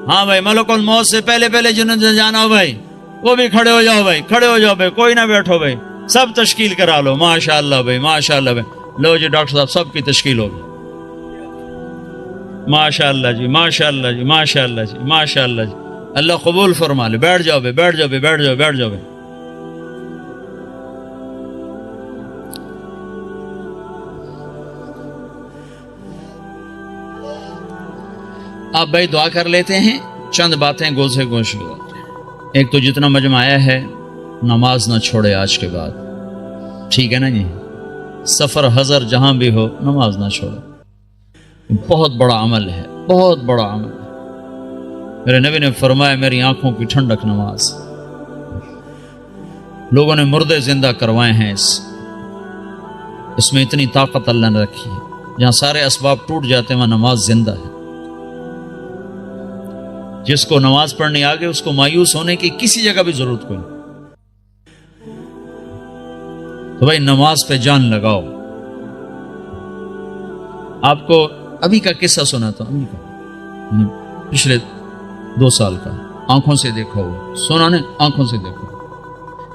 [SPEAKER 1] ہاں بھائی ملک الموت سے پہلے جنہوں نے جانا ہو بھائی وہ بھی کھڑے ہو جاؤ بھائی, کھڑے ہو جاؤ بھائی, کوئی نہ بیٹھو بھائی, سب تشکیل کرا لو. ماشاءاللہ بھائی, ماشاءاللہ بھائی. لو جی ڈاکٹر صاحب, سب کی تشکیل ہوگی. ماشاءاللہ جی, ماشاءاللہ جی, ماشاءاللہ جی, ماشاءاللہ جی. اللہ قبول فرما لے. بیٹھ جاؤ بھائی, بیٹھ جاؤ بھائی, بیٹھ جاؤ, بیٹھ جاؤ بھائی. آپ بھائی دعا کر لیتے ہیں, چند باتیں گوشے گوشے. ایک تو جتنا مجمع آیا ہے نماز نہ چھوڑے آج کے بعد, ٹھیک ہے نا جی. سفر حضر جہاں بھی ہو نماز نہ چھوڑو. بہت بڑا عمل ہے, بہت بڑا عمل ہے. میرے نبی نے فرمایا میری آنکھوں کی ٹھنڈک نماز. لوگوں نے مردے زندہ کروائے ہیں, اس میں اتنی طاقت اللہ نے رکھی ہے. جہاں سارے اسباب ٹوٹ جاتے ہیں وہاں نماز زندہ ہے. جس کو نماز پڑھنے آگے اس کو مایوس ہونے کی کسی جگہ بھی ضرورت کوئی. تو بھائی نماز پہ جان لگاؤ. آپ کو ابھی کا قصہ سنا تھا, ابھی کا, پچھلے 2 سال کا, آنکھوں سے دیکھو, سونا نے آنکھوں سے دیکھو.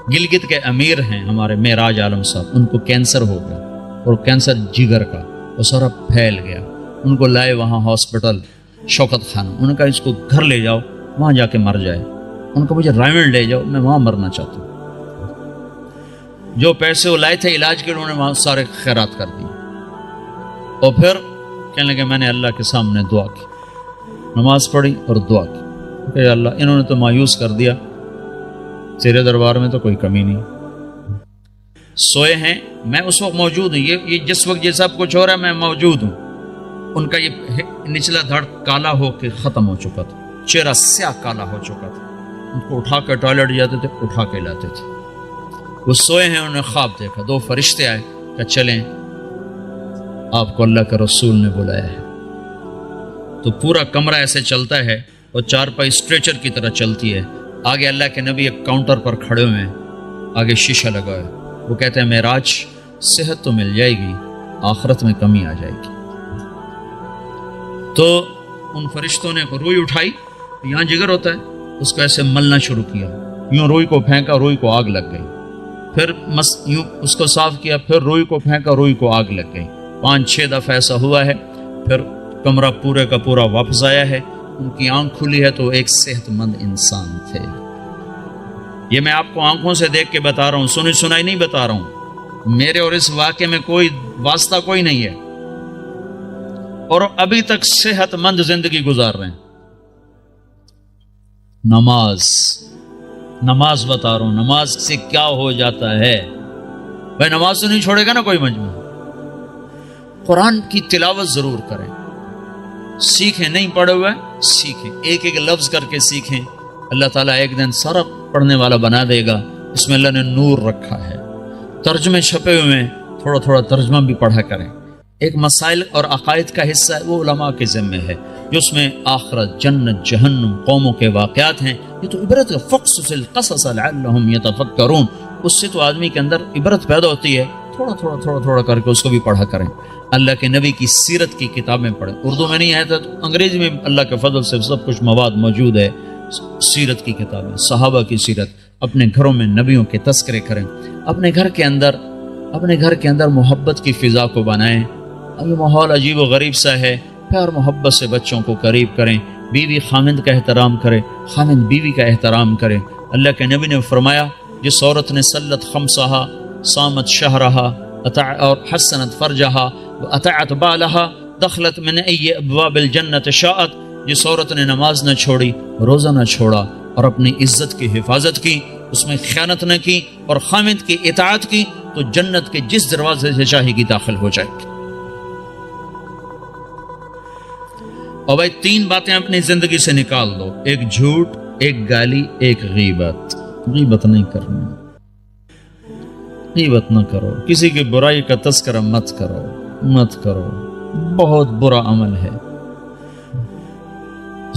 [SPEAKER 1] گلگت کے امیر ہیں ہمارے معراج عالم صاحب, ان کو کینسر ہو گیا, اور کینسر جگر کا, وہ سارا پھیل گیا. ان کو لائے وہاں ہاسپٹل شوکت خانہ. انہوں نے کہا اس کو گھر لے جاؤ, وہاں جا کے مر جائے. ان کو مجھے رائمنڈ لے جاؤ, میں وہاں مرنا چاہتا ہوں. جو پیسے وہ لائے تھے علاج کے, انہوں نے وہاں سارے خیرات کر دیے. اور پھر کہنے لگے میں نے اللہ کے سامنے دعا کی, نماز پڑھی اور دعا کی کہ اللہ انہوں نے تو مایوس کر دیا, تیرے دربار میں تو کوئی کمی نہیں. سوئے ہیں, میں اس وقت موجود ہوں. یہ جس وقت یہ سب کچھ ہو رہا ہے میں موجود ہوں. ان کا یہ نچلا دھڑ کالا ہو کے ختم ہو چکا تھا, چہرہ سیاہ کالا ہو چکا تھا. ان کو اٹھا کے ٹوائلٹ جاتے تھے, اٹھا کے لاتے تھے. وہ سوئے ہیں, انہوں نے خواب دیکھا, 2 فرشتے آئے کہ چلیں آپ کو اللہ کے رسول نے بلایا ہے. تو پورا کمرہ ایسے چلتا ہے اور چارپائی اسٹریچر کی طرح چلتی ہے. آگے اللہ کے نبی ایک کاؤنٹر پر کھڑے ہوئے ہیں, آگے شیشہ لگا ہے. وہ کہتے ہیں معراج صحت تو مل جائے گی, آخرت میں کمی آ جائے گی. تو ان فرشتوں نے روئی اٹھائی, یہاں جگر ہوتا ہے, اس کو ایسے ملنا شروع کیا. یوں روئی کو پھینکا, روئی کو آگ لگ گئی. پھر یوں اس کو صاف کیا, پھر روئی کو پھینکا, روئی کو آگ لگ گئی. 5-6 دفعہ ایسا ہوا ہے. پھر کمرہ پورے کا پورا واپس آیا ہے. ان کی آنکھ کھلی ہے تو ایک صحت مند انسان تھے. یہ میں آپ کو آنکھوں سے دیکھ کے بتا رہا ہوں, سنی سنائی نہیں بتا رہا ہوں. میرے اور اس واقعے میں کوئی واسطہ کوئی نہیں ہے, اور ابھی تک صحت مند زندگی گزار رہے ہیں. نماز بتا رہا ہوں, نماز سے کیا ہو جاتا ہے. بھائی نماز تو نہیں چھوڑے گا نا کوئی مجموعہ. قرآن کی تلاوت ضرور کریں, سیکھیں. نہیں پڑھے ہوئے سیکھیں, ایک ایک لفظ کر کے سیکھیں. اللہ تعالیٰ ایک دن سارا پڑھنے والا بنا دے گا. اس میں اللہ نے نور رکھا ہے. ترجمے چھپے ہوئے ہیں, تھوڑا تھوڑا ترجمہ بھی پڑھا کریں. ایک مسائل اور عقائد کا حصہ ہے, وہ علماء کے ذمہ ہے, جو اس میں آخرت, جنت, جہنم, قوموں کے واقعات ہیں. یہ تو عبرت ہے. فقصص القصص لعلهم يتفکرون. اس سے تو آدمی کے اندر عبرت پیدا ہوتی ہے. تھوڑا تھوڑا کر کے اس کو بھی پڑھا کریں. اللہ کے نبی کی سیرت کی کتابیں پڑھیں. اردو میں نہیں آیا تھا تو انگریزی میں اللہ کے فضل سے سب کچھ مواد موجود ہے. سیرت کی کتابیں, صحابہ کی سیرت. اپنے گھروں میں نبیوں کے تذکرے کریں. اپنے گھر کے اندر محبت کی فضا کو بنائیں. ابھی ماحول عجیب و غریب سا ہے. پیار محبت سے بچوں کو قریب کریں. بیوی خامند کا احترام کرے, خامند بیوی کا احترام کرے. اللہ کے نبی نے فرمایا, جس عورت نے صلت خمسہا, صامت شہرہا, اور حسنت فرجہا, اطاعت بالہا, دخلت من ای ابواب الجنت شاءت. جس عورت نے نماز نہ چھوڑی, روزہ نہ چھوڑا, اور اپنی عزت کی حفاظت کی, اس میں خیانت نہ کی, اور خامند کی اطاعت کی, تو جنت کے جس دروازے سے چاہے گی داخل ہو جائے گی. اور بھائی 3 باتیں اپنی زندگی سے نکال دو. ایک جھوٹ, ایک گالی, ایک غیبت. غیبت نہیں کرنا, غیبت نہ کرو. کسی کی برائی کا تذکرہ مت کرو. بہت برا عمل ہے.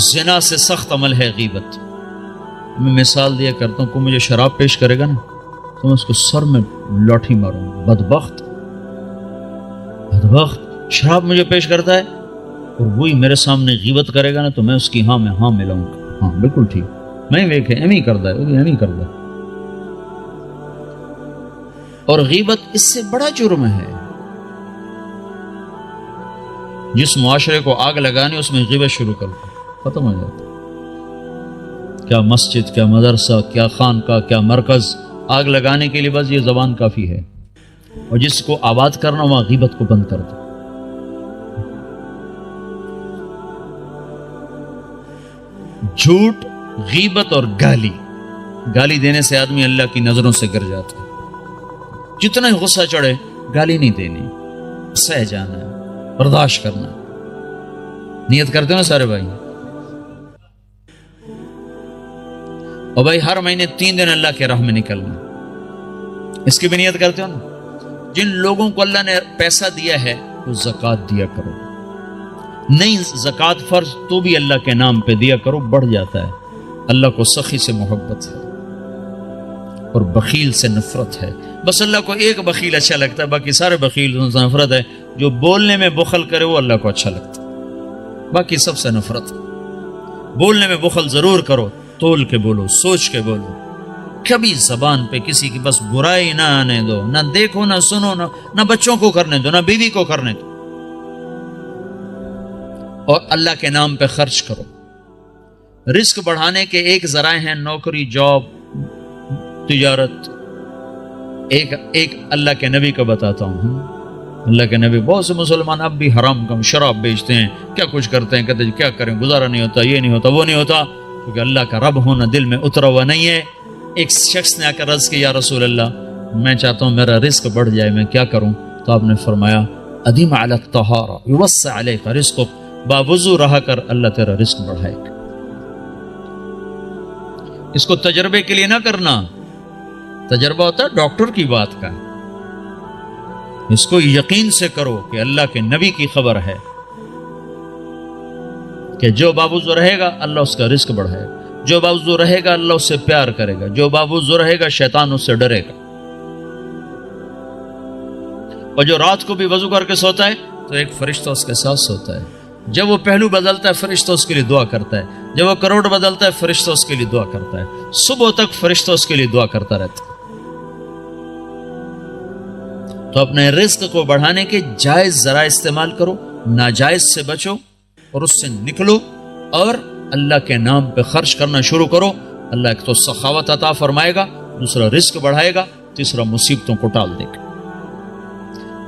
[SPEAKER 1] زنا سے سخت عمل ہے غیبت. میں مثال دیا کرتا ہوں, کوئی مجھے شراب پیش کرے گا نا تو میں اس کو سر میں لاٹھی ماروں. بدبخت شراب مجھے پیش کرتا ہے, اور وہی میرے سامنے غیبت کرے گا نا تو میں اس کی ہاں ملاؤں گا. ہاں بالکل ٹھیک, میں ویکھے ایم ہی کرتا ہے, وہ بھی ایم ہی کرتا ہے. اور غیبت اس سے بڑا جرم ہے. جس معاشرے کو آگ لگانی اس میں غیبت شروع کر دو, ختم ہو جاتا. کیا مسجد, کیا مدرسہ, کیا خانقاہ, کیا مرکز, آگ لگانے کے لیے بس یہ زبان کافی ہے. اور جس کو آباد کرنا وہاں غیبت کو بند کر دو. جھوٹ, غیبت اور گالی دینے سے آدمی اللہ کی نظروں سے گر جاتا ہے. جتنا ہی غصہ چڑھے گالی نہیں دینی, سہ جانا ہے, برداشت کرنا. نیت کرتے ہو سارے بھائی؟ اور بھائی ہر مہینے 3 دن اللہ کے راہ میں نکلنا, اس کی بھی نیت کرتے ہو نا. جن لوگوں کو اللہ نے پیسہ دیا ہے وہ زکوٰۃ دیا کرو. نہیں زکوٰۃ فرض تو بھی اللہ کے نام پہ دیا کرو, بڑھ جاتا ہے. اللہ کو سخی سے محبت ہے اور بخیل سے نفرت ہے. بس اللہ کو ایک بخیل اچھا لگتا ہے, باقی سارے بخیل سے نفرت ہے. جو بولنے میں بخل کرے وہ اللہ کو اچھا لگتا ہے, باقی سب سے نفرت. بولنے میں بخل ضرور کرو, تول کے بولو, سوچ کے بولو. کبھی زبان پہ کسی کی بس برائی نہ آنے دو, نہ دیکھو, نہ سنو, نہ بچوں کو کرنے دو, نہ بیوی کو کرنے دو. اور اللہ کے نام پہ خرچ کرو. رزق بڑھانے کے ایک ذرائع ہیں نوکری, جاب, تجارت. ایک اللہ کے نبی کا بتاتا ہوں. اللہ کے نبی, بہت سے مسلمان اب بھی حرام کم شراب بیچتے ہیں, کیا کچھ کرتے ہیں, کہتے ہیں کیا کریں, گزارا نہیں ہوتا, یہ نہیں ہوتا, وہ نہیں ہوتا, کیونکہ اللہ کا رب ہونا دل میں اترا ہوا نہیں ہے. ایک شخص نے آ کر عرض کیا, یا رسول اللہ میں چاہتا ہوں میرا رزق بڑھ جائے, میں کیا کروں؟ تو آپ نے فرمایا, ادیم علی الطہارہ یوسع علیک رزقک, باوضو رہا کر, اللہ تیرا رزق بڑھائے گا. اس کو تجربے کے لیے نہ کرنا. تجربہ ہوتا ہے ڈاکٹر کی بات کا, اس کو یقین سے کرو کہ اللہ کے نبی کی خبر ہے کہ جو بابوزو رہے گا اللہ اس کا رزق بڑھائے گا، جو بابوزو رہے گا اللہ اس سے پیار کرے گا، جو بابوزو رہے گا شیطان اس سے ڈرے گا۔ اور جو رات کو بھی وضو کر کے سوتا ہے تو ایک فرشتہ اس کے ساتھ سوتا ہے، جب وہ پہلو بدلتا ہے فرشتہ اس کے لیے دعا کرتا ہے، جب وہ کروڑ بدلتا ہے فرشتہ اس کے لیے دعا کرتا ہے، صبح تک فرشتہ اس کے لیے دعا کرتا رہتا ہے۔ تو اپنے رزق کو بڑھانے کے جائز ذرائع استعمال کرو، ناجائز سے بچو اور اس سے نکلو، اور اللہ کے نام پہ خرچ کرنا شروع کرو۔ اللہ ایک تو سخاوت عطا فرمائے گا، دوسرا رزق بڑھائے گا، تیسرا مصیبتوں کو ٹال دے گا۔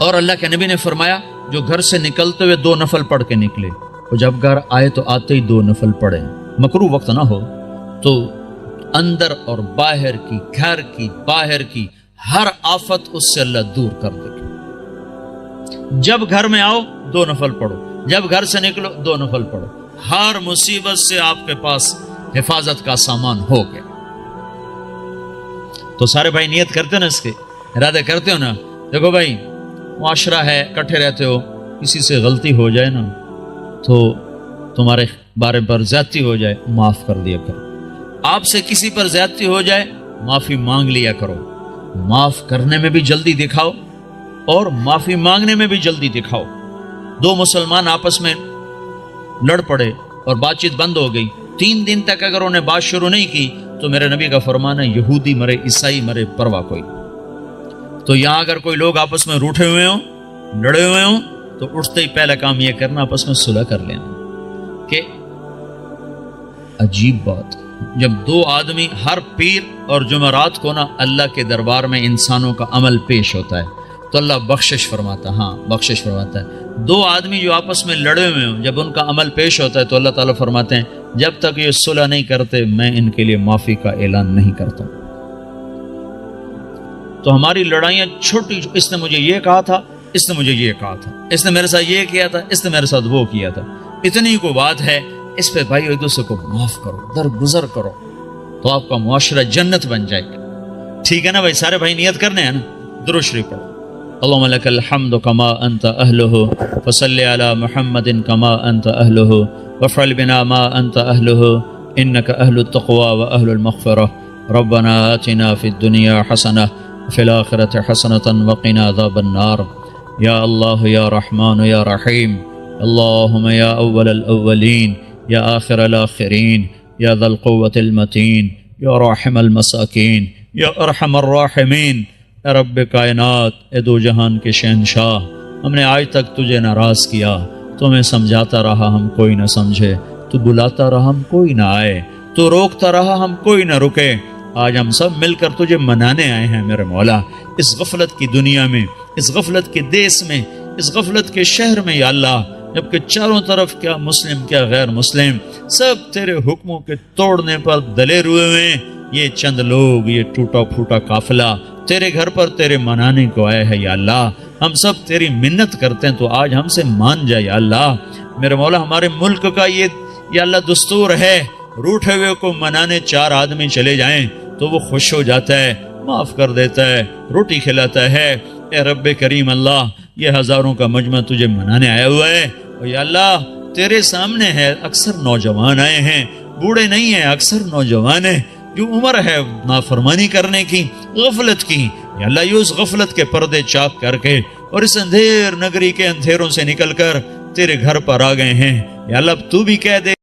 [SPEAKER 1] اور اللہ کے نبی نے فرمایا جو گھر سے نکلتے ہوئے 2 نفل پڑھ کے نکلے، اور جب گھر آئے تو آتے ہی 2 نفل پڑھے، مکروہ وقت نہ ہو، تو اندر اور باہر کی، گھر کی، باہر کی ہر آفت اس سے اللہ دور کر دے گا۔ جب گھر میں آؤ 2 نفل پڑھو، جب گھر سے نکلو 2 نفل پڑھو، ہر مصیبت سے آپ کے پاس حفاظت کا سامان ہو گیا۔ تو سارے بھائی نیت کرتے ہو نا، اس کے ارادے کرتے ہو نا؟ دیکھو بھائی، معاشرہ ہے، کٹھے رہتے ہو، کسی سے غلطی ہو جائے نا تو تمہارے بارے پر زیادتی ہو جائے، معاف کر دیا کرو۔ آپ سے کسی پر زیادتی ہو جائے، معافی مانگ لیا کرو۔ معاف کرنے میں بھی جلدی دکھاؤ اور معافی مانگنے میں بھی جلدی دکھاؤ۔ 2 مسلمان آپس میں لڑ پڑے اور بات چیت بند ہو گئی، 3 دن تک اگر انہیں بات شروع نہیں کی تو میرے نبی کا فرمان ہے یہودی مرے، عیسائی مرے، پرواہ کوئی۔ تو یہاں اگر کوئی لوگ آپس میں روٹھے ہوئے ہوں، لڑے ہوئے ہوں، تو اٹھتے ہی پہلا کام یہ کرنا آپس میں صلح کر لینا۔ کہ عجیب بات، جب 2 آدمی ہر پیر اور جمعرات کو نا اللہ کے دربار میں انسانوں کا عمل پیش ہوتا ہے تو اللہ بخشش فرماتا ہے، ہاں بخشش فرماتا ہے۔ 2 آدمی جو آپس میں لڑے ہوئے ہوں، جب ان کا عمل پیش ہوتا ہے تو اللہ تعالیٰ فرماتے ہیں جب تک یہ صلح نہیں کرتے میں ان کے لیے معافی کا اعلان نہیں کرتا۔ تو ہماری لڑائیاں چھوٹی، اس نے مجھے یہ کہا تھا، اس نے مجھے یہ کہا تھا، اس نے میرے ساتھ یہ کیا تھا، اس نے میرے ساتھ وہ کیا تھا، اتنی کو بات ہے، اس پہ بھائی ایک دوسرے کو معاف کرو، درگزر کرو، تو آپ کا معاشرہ جنت بن جائے گا۔ ٹھیک ہے نا بھائی؟ سارے بھائی نیت کرنے ہیں نا؟ درود شریف پڑھو۔ اللهم لك الحمد كما أنت أهله فصل على محمد كما أنت أهله وافعل بنا ما أنت أهله إنك أهل التقوى وأهل المغفرة ربنا آتنا في الدنيا حسنة وفي الآخرة حسنة وقنا عذاب النار يا الله يا رحمن يا رحيم اللهم يا أول الأولين يا آخر الآخرين يا ذا القوة المتين يا راحم المساكين يا أرحم الراحمين اے رب کائنات، اے 2 جہان کے شہنشاہ، ہم نے آج تک تجھے ناراض کیا، تو ہمیں سمجھاتا رہا ہم کوئی نہ سمجھے، تو بلاتا رہا ہم کوئی نہ آئے، تو روکتا رہا ہم کوئی نہ رکے۔ آج ہم سب مل کر تجھے منانے آئے ہیں میرے مولا، اس غفلت کی دنیا میں، اس غفلت کے دیس میں، اس غفلت کے شہر میں یا اللہ، جبکہ چاروں طرف کیا مسلم کیا غیر مسلم سب تیرے حکموں کے توڑنے پر دلیر ہوئے ہیں۔ یہ چند لوگ، یہ ٹوٹا پھوٹا قافلہ تیرے گھر پر تیرے منانے کو آئے ہیں یا اللہ، ہم سب تیری منت کرتے ہیں تو آج ہم سے مان جا یا اللہ۔ میرے مولا، ہمارے ملک کا یہ یا اللہ دستور ہے، روٹھے ہوئے کو منانے 4 آدمی چلے جائیں تو وہ خوش ہو جاتا ہے، معاف کر دیتا ہے، روٹی کھلاتا ہے۔ اے رب کریم اللہ، یہ ہزاروں کا مجمع تجھے منانے آیا ہوا ہے، اور یا اللہ تیرے سامنے ہے، اکثر نوجوان آئے ہیں، بوڑھے نہیں ہیں، اکثر نوجوان ہیں، جو عمر ہے نافرمانی کرنے کی، غفلت کی، یا اللہ یہ اس غفلت کے پردے چاک کر کے اور اس اندھیر نگری کے اندھیروں سے نکل کر تیرے گھر پر آ گئے ہیں، یا اللہ اب تو بھی کہہ دے